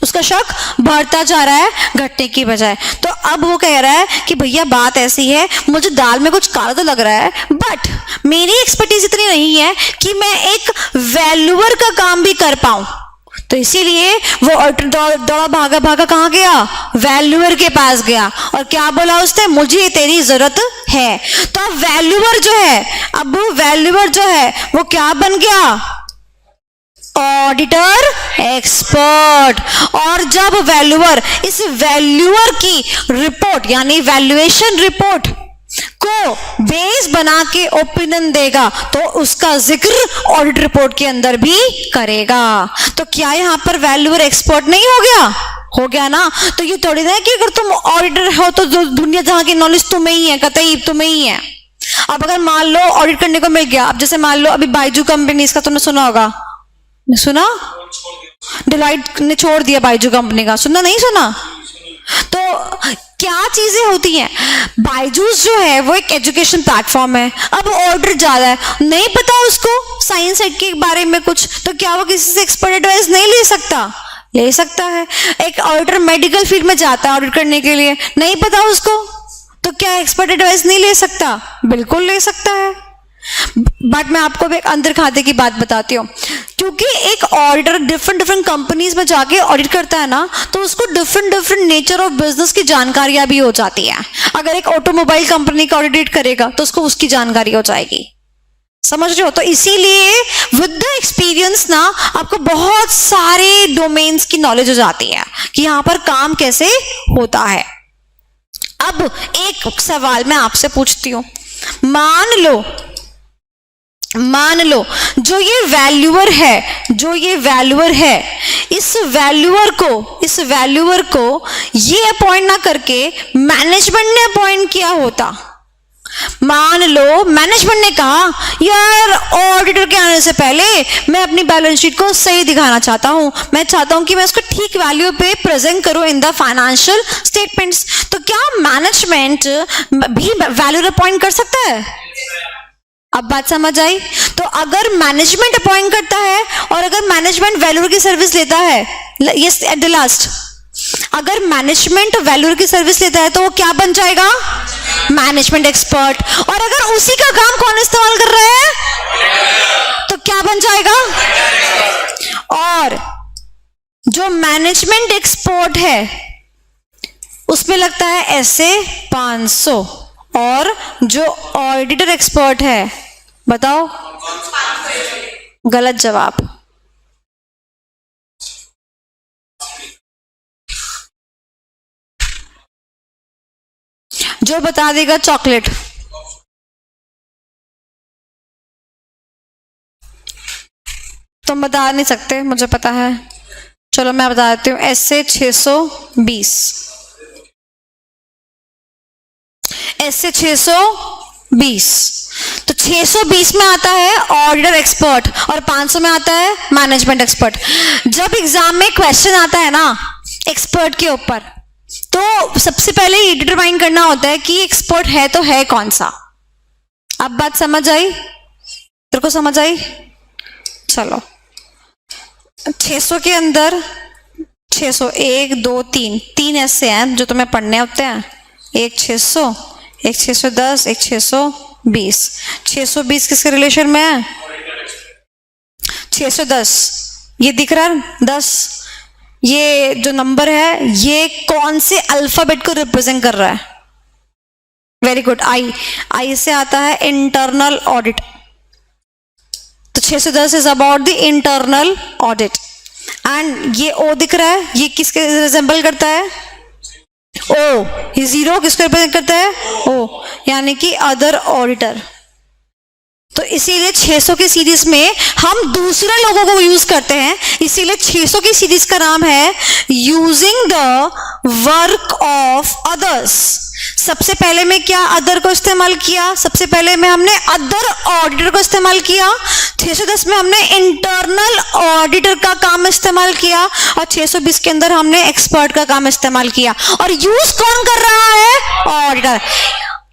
उसका शक बढ़ता जा रहा है घटने की बजाय। तो अब वो कह रहा है कि भैया बात ऐसी है, मुझे दाल में कुछ काला तो लग रहा है, बट मेरी एक्सपर्टीज इतनी नहीं है कि मैं एक वैल्यूअर का काम भी कर पाऊं। तो इसीलिए वो दौड़ा भागा भागा कहाँ गया, वैल्यूअर के पास गया, और क्या बोला उसने, मुझे तेरी जरूरत है। तो अब वैल्यूअर जो है, अब वो वैल्यूअर जो है वो क्या बन गया, ऑडिटर एक्सपर्ट। और जब वैल्यूअर इस वैल्यूअर की रिपोर्ट यानी वैल्यूएशन रिपोर्ट को बेस बना के ओपिनियन देगा, तो उसका जिक्र ऑडिट रिपोर्ट के अंदर भी करेगा। तो क्या यहां पर वैल्यूअर एक्सपर्ट नहीं हो गया? हो गया ना। तो ये थोड़ी ना है कि अगर तुम ऑडिटर हो तो दुनिया जहां की नॉलेज तुम्हें ही है, कतई तुम्हें ही है। अब अगर मान लो ऑडिट करने को मिल गया, अब जैसे मान लो अभी बायजू कंपनी, इसका तुमने सुना होगा, सुना, डिलाइट ने छोड़ दिया बायजू कंपनी का, सुना नहीं सुना? तो क्या चीजें होती हैं, बायजूस जो है वो एक एजुकेशन प्लेटफॉर्म है। अब ऑर्डर ज्यादा है, नहीं पता उसको साइंस सेट के बारे में कुछ, तो क्या वो किसी से एक्सपर्ट एडवाइस नहीं ले सकता? ले सकता है। एक ऑडिटर मेडिकल फील्ड में जाता है ऑडिट करने के लिए, नहीं पता उसको, तो क्या एक्सपर्ट एडवाइस नहीं ले सकता? बिल्कुल ले सकता है। बट मैं आपको एक अंदर खाते की बात बताती हूँ, क्योंकि एक ऑडिटर डिफरेंट कंपनीज में जाके ऑडिट करता है ना, तो उसको डिफरेंट नेचर ऑफ बिजनेस की जानकारियां भी हो जाती है। अगर एक ऑटोमोबाइल कंपनी का ऑडिट करेगा तो उसको उसकी जानकारी हो जाएगी, समझ रहे हो? तो इसीलिए विद द एक्सपीरियंस ना आपको बहुत सारे डोमेन्स की नॉलेज हो जाती है कि यहाँ पर काम कैसे होता है। अब एक सवाल मैं आपसे पूछती हूँ, मान लो जो ये वैल्यूअर है, इस वैल्यूअर को ये अपॉइंट ना करके मैनेजमेंट ने अपॉइंट किया होता। मान लो मैनेजमेंट ने कहा यार ऑडिटर के आने से पहले मैं अपनी बैलेंस शीट को सही दिखाना चाहता हूं, मैं चाहता हूं कि मैं उसको ठीक वैल्यू पे प्रेजेंट करूं इन द फाइनेंशियल स्टेटमेंट्स। तो क्या मैनेजमेंट भी वैल्यूअर अपॉइंट कर सकता है? अब बात समझ आई? तो अगर मैनेजमेंट अपॉइंट करता है और अगर मैनेजमेंट वैल्यूअर की सर्विस लेता है, यस एट द लास्ट, अगर मैनेजमेंट वैल्यूअर की सर्विस लेता है तो वो क्या बन जाएगा? Management expert. और अगर उसी का काम कौन इस्तेमाल कर रहा है तो क्या बन जाएगा? और जो मैनेजमेंट एक्सपर्ट है उसमें लगता है ऐसे 500, और जो ऑडिटर एक्सपर्ट है, बताओ, गलत जवाब। जो बता देगा चॉकलेट। तुम बता नहीं सकते, मुझे पता है, चलो मैं बता देती हूँ। ऐसे 620, ऐसे 620, तो 620 में आता है ऑडिटर एक्सपर्ट और 500 में आता है मैनेजमेंट एक्सपर्ट। जब एग्जाम में क्वेश्चन आता है ना एक्सपर्ट के ऊपर, तो सबसे पहले ये डिटरमाइन करना होता है कि एक्सपर्ट है तो है कौन सा। अब बात समझ आई? तेरे को समझ आई? चलो 600 के अंदर 600, 1 2 3, 3 ऐसे हैं जो तुम्हें पढ़ने होते हैं। एक 600, एक 610, एक 620। 620 किसके रिलेशन में है? 610, ये दिख रहा है 10, ये जो नंबर है ये कौन से अल्फाबेट को रिप्रेजेंट कर रहा है? वेरी गुड, आई से आता है इंटरनल ऑडिट। तो 610 is about the internal audit. And ये ओ दिख रहा है, ये किसके रिजेंबल करता है? ओ। ये 0 किसको रिप्रेजेंट करता है? ओ, यानी कि अदर ऑडिटर। तो इसीलिए 600 की सीरीज में हम दूसरे लोगों को यूज करते हैं, इसीलिए 600 की सीरीज का नाम है using the work of others. सबसे पहले में क्या अदर को इस्तेमाल किया? सबसे पहले में हमने अदर ऑडिटर को इस्तेमाल किया। 610 में हमने इंटरनल ऑडिटर का काम इस्तेमाल किया और 620 के अंदर हमने एक्सपर्ट का काम इस्तेमाल किया। और यूज कौन कर रहा है? ऑडिटर।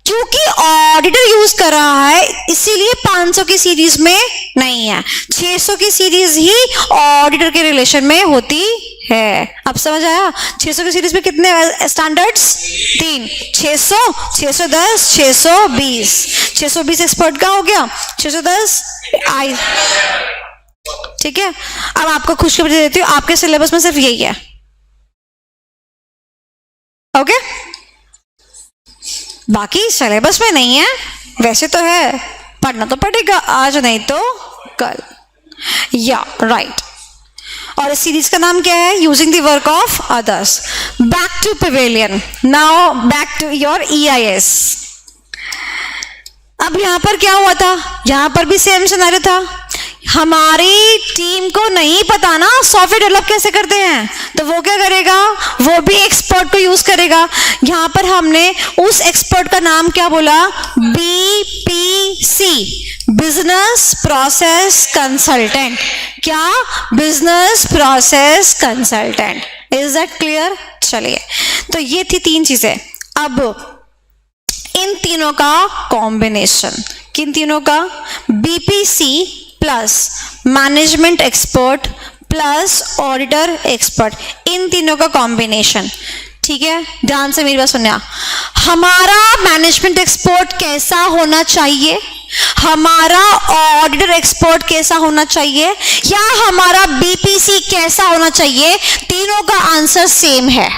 क्योंकि ऑडिटर यूज कर रहा है इसीलिए 500 की सीरीज में नहीं है, 600 की सीरीज ही ऑडिटर के रिलेशन में होती है। अब समझ आया? 600 की सीरीज में कितने स्टैंडर्ड्स? 3। 600, 610, 620। 620 एक्सपर्ट का हो गया, 610 आई। ठीक है, अब आपको खुशखबरी देती हूँ, आपके सिलेबस में सिर्फ यही है। ओके, बाकी सिलेबस में नहीं है। वैसे तो है, पढ़ना तो पड़ेगा आज नहीं तो कल। या राइट। और इस सीरीज का नाम क्या है? Using the work of others. Back to pavilion. Now back to your EIS। अब यहां पर क्या हुआ था? यहां पर भी सेम सिनेरियो था। हमारी टीम को नहीं पता ना सॉफ्टवेयर डेवलप कैसे करते हैं, तो वो क्या करेगा? वो भी एक्सपर्ट को यूज करेगा। यहां पर हमने उस एक्सपर्ट का नाम क्या बोला? BPC, business process consultant. क्या? Business process consultant. Is that clear? चलिए, तो ये थी 3 चीजें। अब इन तीनों का कॉम्बिनेशन, किन तीनों का? BPC plus management expert plus auditor expert, इन तीनों का कॉम्बिनेशन। ठीक है, ध्यान से मेरी बात सुनिए। हमारा मैनेजमेंट एक्सपर्ट कैसा होना चाहिए? हमारा ऑडिटर एक्सपर्ट कैसा होना चाहिए? या हमारा BPC कैसा होना चाहिए? तीनों का आंसर सेम है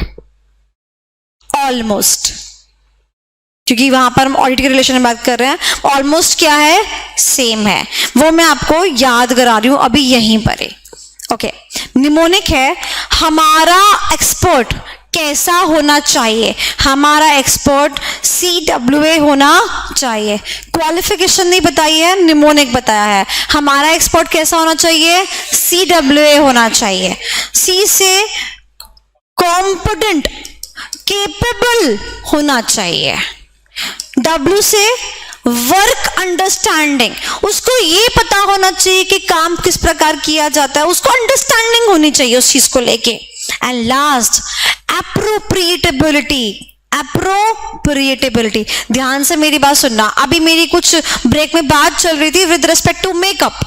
ऑलमोस्ट, क्योंकि वहां पर हम ऑडिट के रिलेशन में बात कर रहे हैं। ऑलमोस्ट क्या है? सेम है। वो मैं आपको याद करा रही हूं अभी यहीं पर है। ओके, निमोनिक है। हमारा एक्सपर्ट कैसा होना चाहिए? हमारा एक्सपर्ट CWA होना चाहिए। क्वालिफिकेशन नहीं बताई है, निमोनिक बताया है। हमारा एक्सपर्ट कैसा होना चाहिए? CWA होना चाहिए। C से कॉम्पिटेंट, केपेबल होना चाहिए। W से वर्क अंडरस्टैंडिंग, उसको ये पता होना चाहिए कि काम किस प्रकार किया जाता है, उसको अंडरस्टैंडिंग होनी चाहिए उस चीज को लेके। And last एप्रोप्रिएटेबिलिटी। एप्रोप्रिएटेबिलिटी, ध्यान से मेरी बात सुनना। अभी मेरी कुछ ब्रेक में बात चल रही थी विद रिस्पेक्ट टू मेकअप,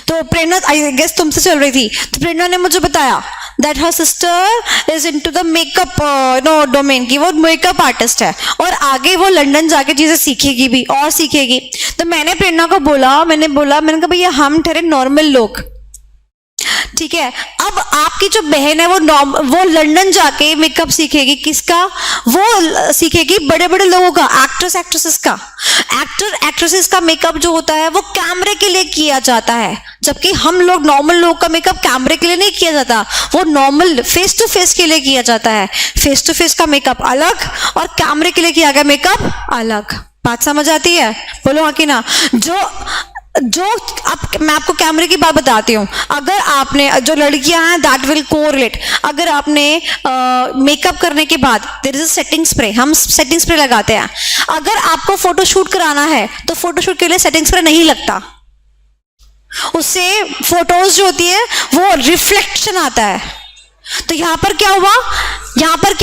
तो प्रेरणा आई गेस तुमसे चल रही थी, तो प्रेरणा ने मुझे बताया that her sister is into the makeup domain की, वो मेकअप आर्टिस्ट है और आगे वो लंदन जाके चीजें सीखेगी भी और सीखेगी। तो मैंने प्रेरणा को बोला, मैंने कहा भैया हम ठहरे नॉर्मल लोग, ठीक है। अब आपकी जो बहन है वो लंदन जाके मेकअप सीखेगी, किसका? वो सीखेगी बड़े बड़े लोगों का, एक्ट्रेस एक्ट्रेसेस का। एक्टर एक्ट्रेसेस का मेकअप जो होता है वो कैमरे के लिए किया जाता है, जबकि हम लोग नॉर्मल लोग का मेकअप कैमरे के लिए नहीं किया जाता, वो नॉर्मल फेस टू फेस के लिए किया जाता है। फेस टू फेस का मेकअप अलग और कैमरे के लिए किया गया मेकअप अलग। बात समझ आती है? बोलो हाँ कि ना। जो अब मैं आपको कैमरे की बात बताती हूँ। अगर आपने, जो लड़कियां हैं दैट विल कोरिलेट, अगर आपने मेकअप करने के बाद there is a setting spray, हम सेटिंग स्प्रे लगाते हैं। अगर आपको फोटोशूट कराना है तो फोटोशूट के लिए सेटिंग स्प्रे नहीं लगता, उससे फोटोज जो होती है वो रिफ्लेक्शन आता है। तो यहाँ पर क्या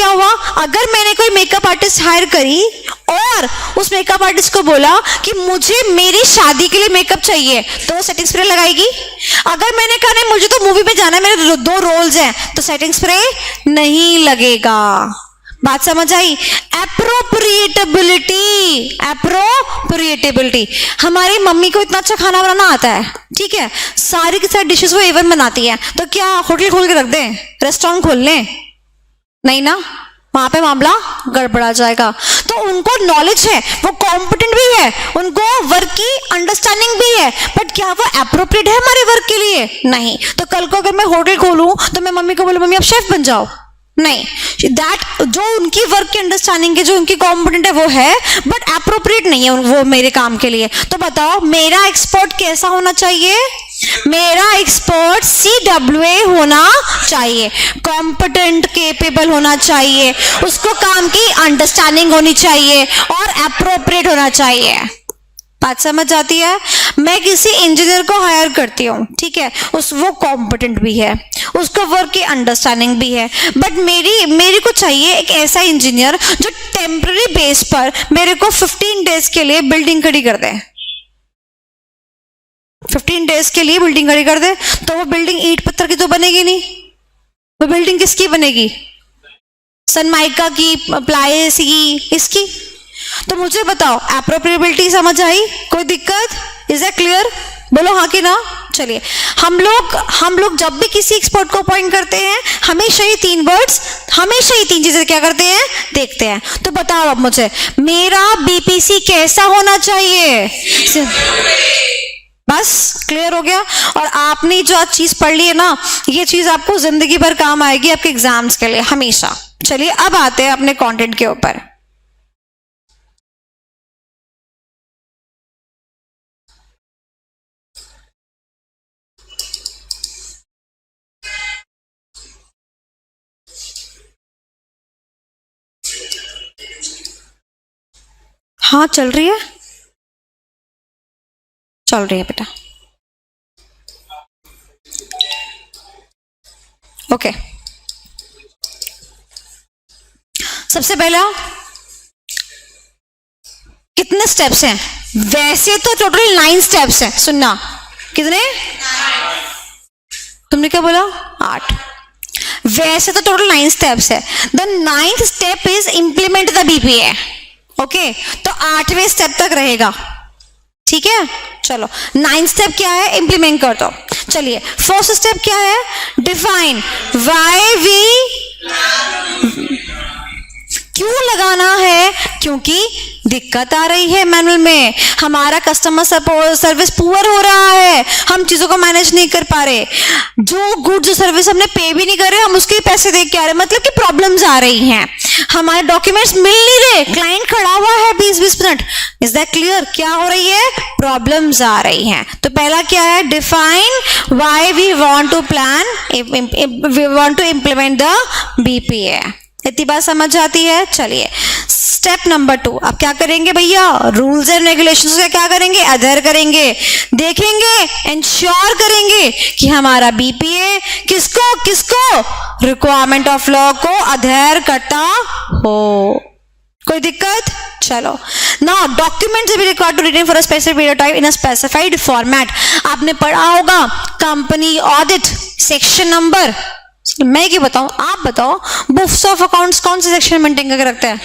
हुआ, अगर मैंने कोई मेकअप आर्टिस्ट हायर करी और उस मेकअप आर्टिस्ट को बोला कि मुझे मेरी शादी के लिए मेकअप चाहिए, तो वो सेटिंग स्प्रे लगाएगी। अगर मैंने कहा नहीं मुझे तो मूवी में जाना है, मेरे 2 रोल्स हैं, तो सेटिंग स्प्रे नहीं लगेगा। बात समझ आई? एप्रोप्रिएटेबिलिटी। हमारी मम्मी को इतना अच्छा खाना बनाना आता है, ठीक है, सारी की सारी डिशेस वो एवन बनाती है, तो क्या होटल खोल के रख दें, रेस्टोरेंट खोल लें? नहीं ना, वहां पे मामला गड़बड़ा जाएगा। तो उनको नॉलेज है, वो कॉम्पिटेंट भी है, उनको वर्क की अंडरस्टैंडिंग भी है, बट क्या वो अप्रोप्रिएट है हमारे वर्क के लिए? नहीं। तो कल को अगर मैं होटल खोलूं तो मैं मम्मी को बोलूं मम्मी आप शेफ बन जाओ, नहीं। दैट जो उनकी वर्क की अंडरस्टैंडिंग है, जो उनकी कॉम्पिटेंट है वो है, बट अप्रोप्रिएट नहीं है वो मेरे काम के लिए। तो बताओ मेरा एक्सपर्ट कैसा होना चाहिए? मेरा एक्सपर्ट CWA होना चाहिए, कॉम्पिटेंट केपेबल होना चाहिए, उसको काम की अंडरस्टैंडिंग होनी चाहिए और अप्रोप्रिएट होना चाहिए। बात समझ आती है? मैं किसी इंजीनियर को हायर करती हूँ, ठीक है, वो कॉम्पिटेंट भी है, उसको वर्क की अंडरस्टैंडिंग भी है, बट मेरी को चाहिए एक ऐसा इंजीनियर जो टेम्पररी बेस पर मेरे को 15 डेज के लिए बिल्डिंग खड़ी कर दे। 15 डेज के लिए बिल्डिंग खड़ी कर दे, तो वो बिल्डिंग ईंट पत्थर की तो बनेगी नहीं, वो बिल्डिंग किसकी बनेगी? सनमाइका की, प्लाईवुड की, इसकी। तो मुझे बताओ एप्रोप्रिएबिलिटी समझ आई? कोई दिक्कत? Is that clear? बोलो हाँ कि ना। चलिए हम लोग जब भी किसी एक्सपर्ट को अपॉइंट करते हैं हमेशा ही 3 वर्ड्स, हमेशा ही 3 चीजें क्या करते हैं? देखते हैं। तो बताओ अब मुझे, मेरा BPC कैसा होना चाहिए? बस क्लियर हो गया। और आपने जो आज चीज पढ़ ली है ना, ये चीज आपको जिंदगी भर काम आएगी आपके एग्जाम्स के लिए हमेशा। चलिए अब आते हैं अपने कंटेंट के ऊपर। हाँ चल रही है, चल रही है बेटा। ओके सबसे पहला कितने स्टेप्स हैं? वैसे तो टोटल 9 स्टेप्स हैं। सुनना, कितने? तुमने क्या बोला? 8। वैसे तो टोटल 9 स्टेप्स है। The 9th step is implement the BPA। Okay तो 8वें स्टेप तक रहेगा, ठीक है। चलो 9th स्टेप क्या है? इंप्लीमेंट कर दो। चलिए फर्स्ट स्टेप क्या है? डिफाइन व्हाई वी, क्यों लगाना है? क्योंकि दिक्कत आ रही है मैनुअल में, हमारा कस्टमर सर्विस पुअर हो रहा है, हम चीजों को मैनेज नहीं कर पा रहे, जो गुड जो सर्विस हमने पे भी नहीं कर रहे, हम उसके पैसे देख के आ रहे, मतलब कि प्रॉब्लम्स आ रही हैं, हमारे डॉक्यूमेंट्स मिल नहीं रहे, क्लाइंट खड़ा हुआ है 20-20 मिनट। Is that clear? क्या हो रही है? प्रॉब्लम्स आ रही हैं। तो पहला क्या है? Define why we want to plan, we want to implement the BPA। इतनी बात समझ आती है? चलिए स्टेप नंबर 2, अब क्या करेंगे भैया? रूल्स एंड रेगुलेशंस का क्या करेंगे? अध्ययन करेंगे, देखेंगे, इंश्योर करेंगे कि हमारा BPA किसको रिक्वायरमेंट ऑफ लॉ को अध्ययन करता हो। कोई दिक्कत? चलो नाउ डॉक्यूमेंट्स भी required to retain for a specific period of time in a specified format. आपने पढ़ा होगा कंपनी ऑडिट सेक्शन नंबर, मैं क्या बताऊं, आप बताओ, बुक्स ऑफ अकाउंट्स कौन से सेक्शन मेंटेन करके रखते हैं?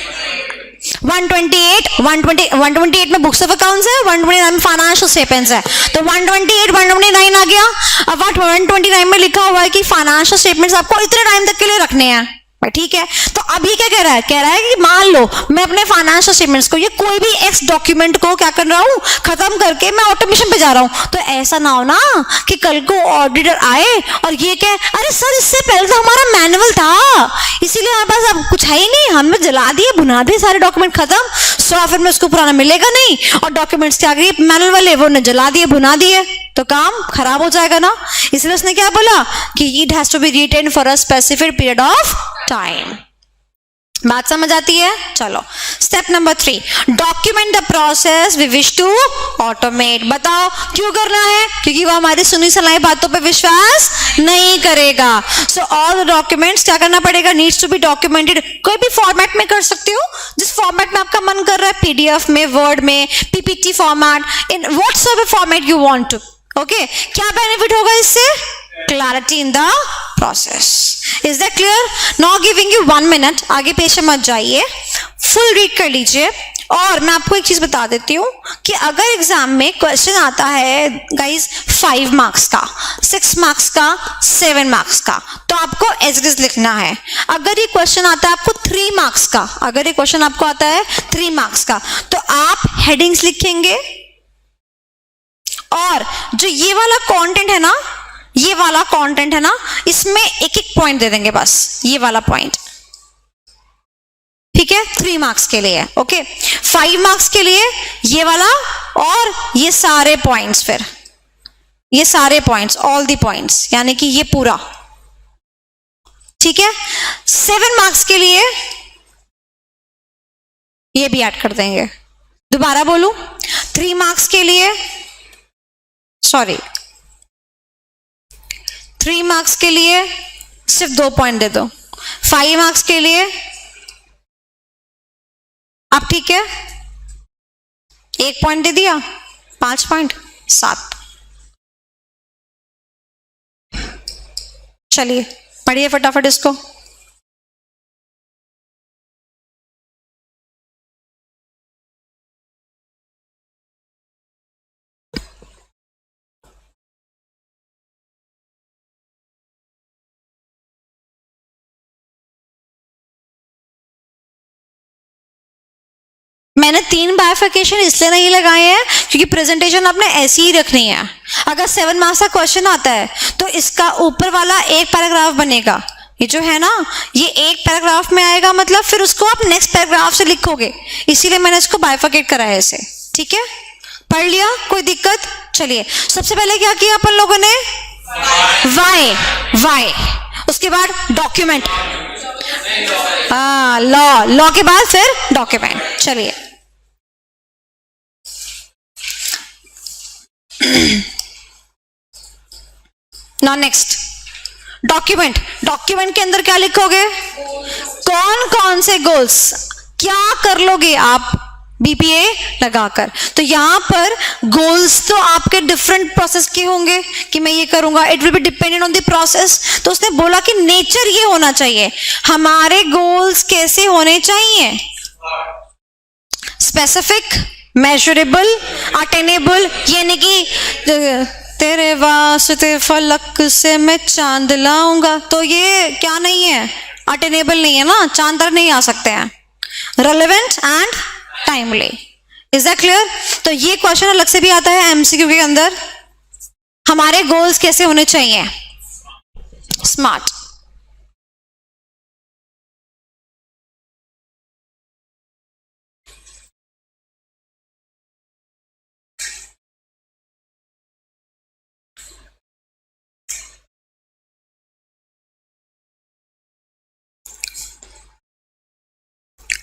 128 में बुक्स ऑफ अकाउंट्स है, 129 में फाइनेंशियल स्टेटमेंट्स है। तो 128 129 आ गया। अब 129 में लिखा हुआ है कि फाइनेंशियल स्टेटमेंट्स आपको इतने टाइम तक के लिए रखने हैं, ठीक है। तो अभी क्या कह रहा है? कह रहा है कि मान लो मैं अपने फाइनेंशियल स्टेटमेंट्स को, ये कोई भी X डॉक्यूमेंट को क्या कर रहा हूँ, खत्म करके मैं ऑटोमेशन पे जा रहा हूँ। तो ऐसा ना हो ना कि कल को ऑडिटर आए और ये कहे अरे सर इससे पहले तो हमारा मैनुअल था, इसीलिए हमारे पास अब कुछ है ही नहीं, हमने जला दिए, भुना दिए, सारे डॉक्यूमेंट खत्म, सो फिर में उसको पुराना मिलेगा नहीं, और डॉक्यूमेंट्स क्या करिए मैनुअल वाले वो ने जला दिए, भुना दिए, तो काम खराब हो जाएगा ना। इसलिए उसने क्या बोला कि it has to be retain for a specific period of time. बात समझ आती है? चलो step number 3, document the process we wish to automate. बताओ क्यों करना है? क्योंकि वो हमारी सुनी सुनाई बातों पे विश्वास नहीं करेगा। सो ऑल द डॉक्यूमेंट्स क्या करना पड़ेगा? Needs to be documented. कोई भी फॉर्मेट में कर सकते हो, जिस फॉर्मेट में आपका मन कर रहा है, PDF में, वर्ड में, PPT format, in whatsoever format you want to. Okay क्या बेनिफिट होगा इससे? Clarity in the process. Is that clear? Now giving you 1 minute, आगे पीछे मत जाइए, फुल रीड कर लीजिए और मैं आपको एक चीज बता देती हूँ कि अगर एग्जाम में क्वेश्चन आता है गाइस 5 मार्क्स का, 6 मार्क्स का, 7 मार्क्स का, तो आपको एज इट इज लिखना है। अगर ये क्वेश्चन आता है आपको 3 मार्क्स का, अगर ये क्वेश्चन आपको आता है 3 मार्क्स का, तो आप हेडिंग्स लिखेंगे और जो ये वाला कंटेंट है ना, ये वाला कंटेंट है ना, इसमें एक एक पॉइंट दे देंगे, बस ये वाला पॉइंट, ठीक है, 3 मार्क्स के लिए। ओके, 5 मार्क्स के लिए ये वाला और ये सारे पॉइंट्स, फिर ये सारे पॉइंट्स, ऑल दी पॉइंट्स, यानी कि ये पूरा, ठीक है। 7 मार्क्स के लिए ये भी ऐड कर देंगे। दोबारा बोलूं, 3 मार्क्स के लिए, सॉरी 3 मार्क्स के लिए सिर्फ 2 पॉइंट दे दो, 5 मार्क्स के लिए अब ठीक है 1 पॉइंट दे दिया, 5 पॉइंट, 7। चलिए पढ़िए फटाफट इसको। मैंने 3 बाइफिकेशन इसलिए नहीं लगाए हैं क्योंकि प्रेजेंटेशन आपने ऐसी ही रखनी है। अगर 7 मार्क्स का क्वेश्चन आता है तो इसका ऊपर वाला एक पैराग्राफ बनेगा, ये जो है ना, ये एक पैराग्राफ में आएगा, मतलब फिर उसको आप नेक्स्ट पैराग्राफ से लिखोगे, इसीलिए मैंने इसको बाइफिकेट करा है ऐसे, ठीक है। पढ़ लिया, कोई दिक्कत? चलिए सबसे पहले क्या किया अपन लोगों ने, वाई, वाई, उसके बाद डॉक्यूमेंट, लॉ, लॉ के बाद फिर डॉक्यूमेंट। चलिए नाउ नेक्स्ट डॉक्यूमेंट। डॉक्यूमेंट के अंदर क्या लिखोगे, कौन कौन से गोल्स क्या कर लोगे आप बीपीए लगाकर। तो यहां पर गोल्स तो आपके डिफरेंट प्रोसेस के होंगे कि मैं ये करूंगा, it will be dependent on the process. तो उसने बोला कि नेचर ये होना चाहिए, हमारे गोल्स कैसे होने चाहिए, स्पेसिफिक, मेजरेबल, अटेनेबल, यानी कि तेरे वास्ते फलक से मैं चांद लाऊंगा, तो ये क्या नहीं है, अटेनेबल नहीं है ना, चांद तक नहीं आ सकते हैं। Relevant and timely, is that clear. तो ये क्वेश्चन अलग से भी आता है एमसीक्यू के अंदर, हमारे गोल्स कैसे होने चाहिए, स्मार्ट।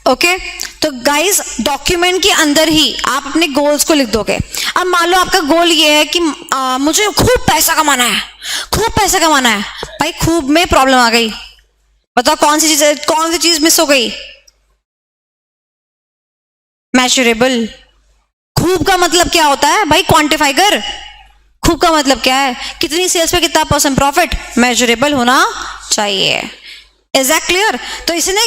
ओके तो गाइस डॉक्यूमेंट के अंदर ही आप अपने गोल्स को लिख दोगे। अब मान लो आपका गोल ये है कि मुझे खूब पैसा कमाना है, खूब पैसा कमाना है। भाई खूब में प्रॉब्लम आ गई, बताओ कौन सी चीज मिस हो गई, मेजरेबल। खूब का मतलब क्या होता है भाई, क्वांटिफाई कर। खूब का मतलब क्या है, कितनी सेल्स पे कितना % प्रॉफिट, मेजरेबल होना चाहिए। Is that clear. तो इसने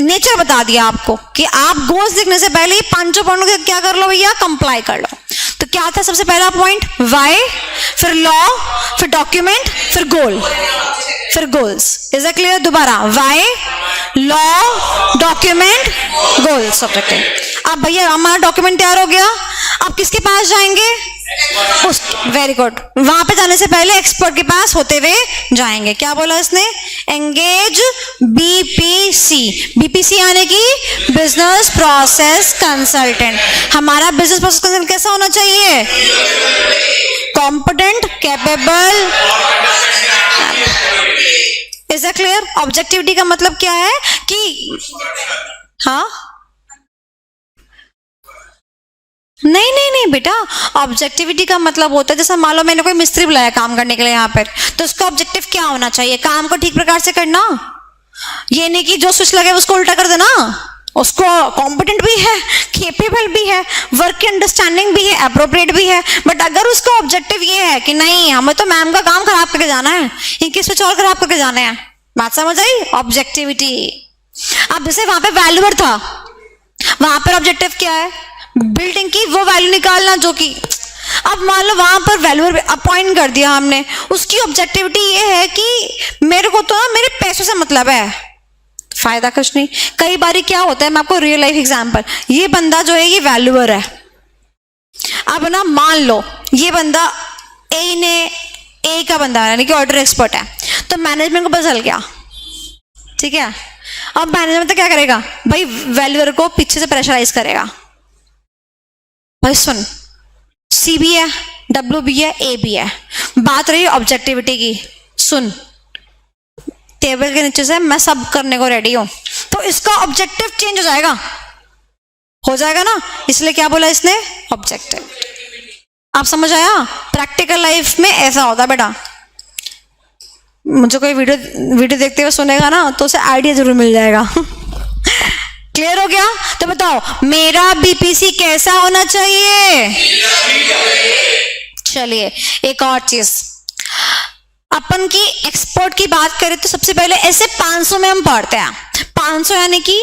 नेचर बता दिया आपको कि आप गोल्स लिखने से पहले 5 पॉइंट क्या कर लो भैया, कंप्लाई कर लो। तो क्या था सबसे पहला पॉइंट, वाई, फिर लॉ, फिर डॉक्यूमेंट, फिर गोल, फिर गोल्स। Is that clear. दोबारा, why, law, document, goals, objective. अब भैया हमारा डॉक्यूमेंट तैयार हो गया, अब किसके पास जाएंगे, वेरी गुड, वहां पे जाने से पहले एक्सपर्ट के पास होते हुए जाएंगे। क्या बोला इसने, एंगेज बीपीसी। बीपीसी यानी कि बिजनेस प्रोसेस कंसल्टेंट। हमारा बिजनेस प्रोसेस कंसल्टेंट कैसा होना चाहिए, competent, capable. Is that clear. Objectivity का मतलब क्या है कि हाँ, नहीं नहीं नहीं बेटा, ऑब्जेक्टिविटी का मतलब होता है जैसा मान लो मैंने कोई मिस्त्री बुलाया काम करने के लिए यहाँ पर, तो उसका ऑब्जेक्टिव क्या होना चाहिए, काम को ठीक प्रकार से करना। ये नहीं कि जो स्विच लगे उसको उल्टा कर देना। उसको कॉम्पिटेंट भी है, केपेबल भी है, वर्क की अंडरस्टैंडिंग भी है, अप्रोप्रिएट भी है, बट अगर उसका ऑब्जेक्टिव ये है कि नहीं हमें तो मैम का काम खराब करके जाना है, इनके स्विच और खराब करके जाना है, बात समझ आई, ऑब्जेक्टिविटी। अब जैसे वहां पे वैल्यूअर था, वहां पर ऑब्जेक्टिव क्या है? बिल्डिंग की वो वैल्यू निकालना जो कि, अब मान लो वहां पर वैल्यूअर अपॉइंट कर दिया हमने, उसकी ऑब्जेक्टिविटी ये है कि मेरे को तो ना मेरे पैसों से मतलब है, फायदा कुछ नहीं। कई बार क्या होता है, मैं आपको रियल लाइफ एग्जांपल, ये बंदा जो है ये वैल्यूअर है, अब ना मान लो ये बंदा ए का बंदा है, यानी कि ऑर्डर एक्सपर्ट है, तो मैनेजमेंट को पता चल गया, ठीक है। अब मैनेजमेंट तो क्या करेगा भाई, वैल्यूअर को पीछे से प्रेशराइज करेगा, भाई सुन सी भी है, डब्ल्यू भी है, ए भी है, बात रही ऑब्जेक्टिविटी की, सुन टेबल के नीचे से मैं सब करने को रेडी हूं, तो इसका ऑब्जेक्टिव चेंज हो जाएगा ना, इसलिए क्या बोला इसने, ऑब्जेक्टिव। आप समझ आया? प्रैक्टिकल लाइफ में ऐसा होता है बेटा। मुझे कोई वीडियो देखते हुए सुनेगा ना तो उसे आइडिया जरूर मिल जाएगा। क्लियर हो गया? तो बताओ मेरा बीपीसी कैसा होना चाहिए? चलिए एक और चीज, अपन की एक्सपोर्ट की बात करें तो सबसे पहले ऐसे 500 में हम पढ़ते हैं, 500 यानी कि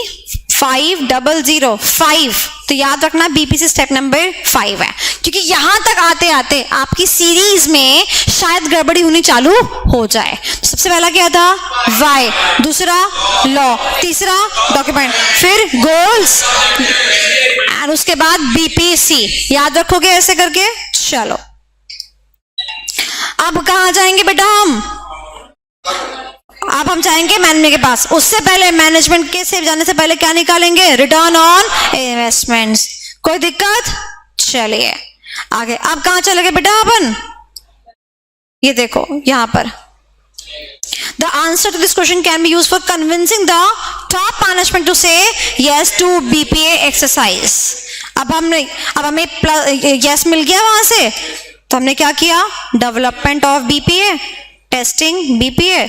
500, 5, तो याद रखना बीपीसी स्टेप नंबर 5 है, क्योंकि यहां तक आते आते आपकी सीरीज में शायद गड़बड़ी होनी चालू हो जाए। तो सबसे पहला क्या था, वाई, दूसरा लॉ, तीसरा डॉक्यूमेंट, फिर गोल्स, और उसके बाद बीपीसी, याद रखोगे ऐसे करके। चलो अब कहां जाएंगे बेटा अब हम जाएंगे मैनेजमेंट के पास। उससे पहले मैनेजमेंट के से जाने से पहले क्या निकालेंगे, रिटर्न ऑन इन्वेस्टमेंट्स। कोई दिक्कत? चलिए आगे। अब कहां चले गए बेटा अपन, ये देखो यहां पर, the answer to this question can be used for convincing the top management to say yes to BPA exercise. अब हमें यस मिल गया वहां से, तो हमने क्या किया, development of BPA, testing BPA,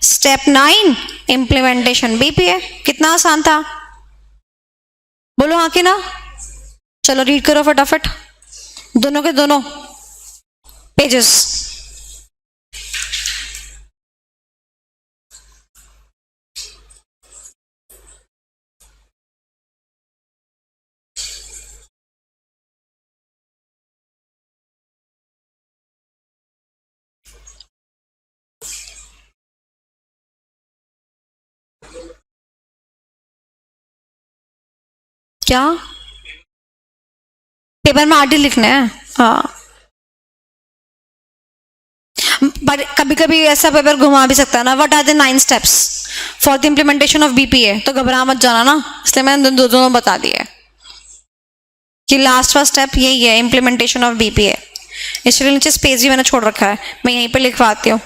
step 9 implementation BPA. कितना आसान था, बोलो हाँ कि ना? चलो रीड करो फटाफट दोनों के दोनों पेजेस। क्या पेपर में आरटी लिखना है? हाँ, पर कभी कभी ऐसा पेपर घुमा भी सकता है ना। What are the 9 steps for the implementation of BPA? तो घबरा मत जाना ना, इसलिए मैंने दोनों बता दिया कि लास्ट वाला स्टेप यही है, इम्प्लीमेंटेशन ऑफ बीपीए। इसलिए नीचे स्पेस भी मैंने छोड़ रखा है, मैं यहीं पे लिखवाती हूँ।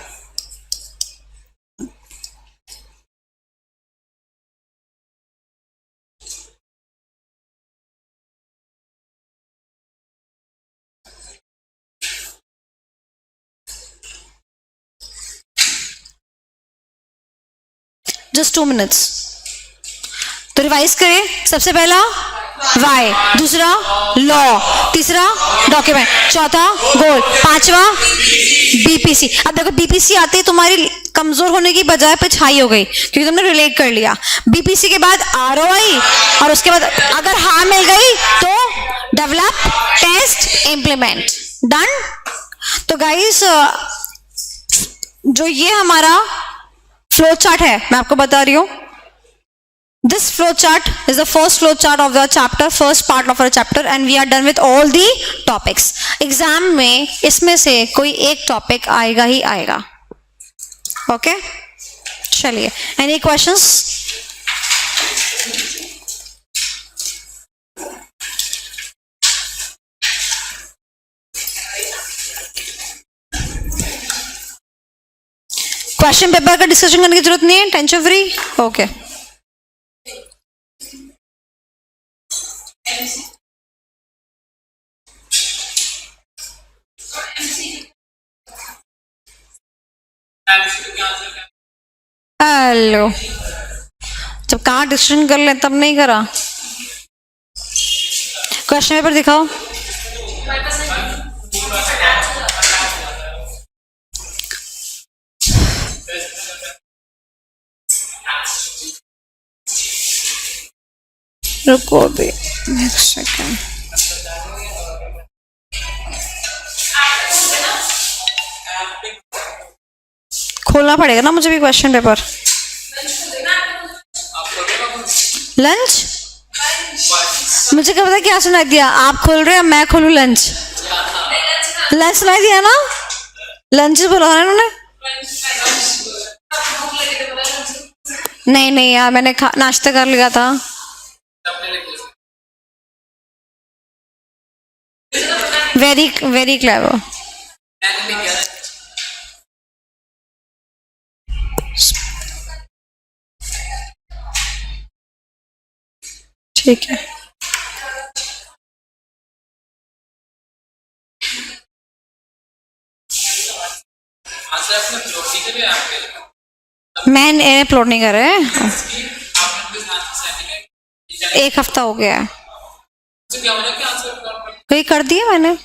Just 2 minutes. तो रिवाइज करें, सबसे पहला वाई, दूसरा लॉ, तीसरा डॉक्यूमेंट, चौथा गोल, पांचवा बीपीसी। अब देखो बीपीसी आते ही तुम्हारी कमजोर होने की बजाय पिच हाई हो गई, क्योंकि तुमने रिलेट कर लिया। बीपीसी के बाद आरओआई, और उसके बाद अगर हाँ मिल गई तो डेवलप, टेस्ट, इंप्लीमेंट, डन। तो गाइस जो ये हमारा फ्लो चार्ट है, मैं आपको बता रही हूं, this flow chart is the first flow chart of the chapter, first part of our chapter, and we are done with all the topics. Exam में इसमें से कोई एक टॉपिक आएगा ही आएगा, ओके? चलिए, एनी क्वेश्चंस? क्वेश्चन पेपर का discussion करने की जरूरत नहीं है, टेंशन फ्री, ओके? हेलो, जब कहा डिस्कशन कर ले तब नहीं करा। क्वेश्चन पेपर दिखाओ। रुको अभी एक सेकंड। खोलना पड़ेगा ना मुझे भी क्वेश्चन पेपर। लंच मुझे क्या पता क्या सुनाई दिया, आप खोल रहे हैं मैं खोलूं लंच? लंच सुनाई दिया ना, लंच बोला ना उन्होंने। नहीं नहीं यार मैंने नाश्ता कर लिया था। Very very clever. ठीक है मैंने अपलोड नहीं कर रहे, एक हफ्ता हो गया है। कोई कर दिया मैंने।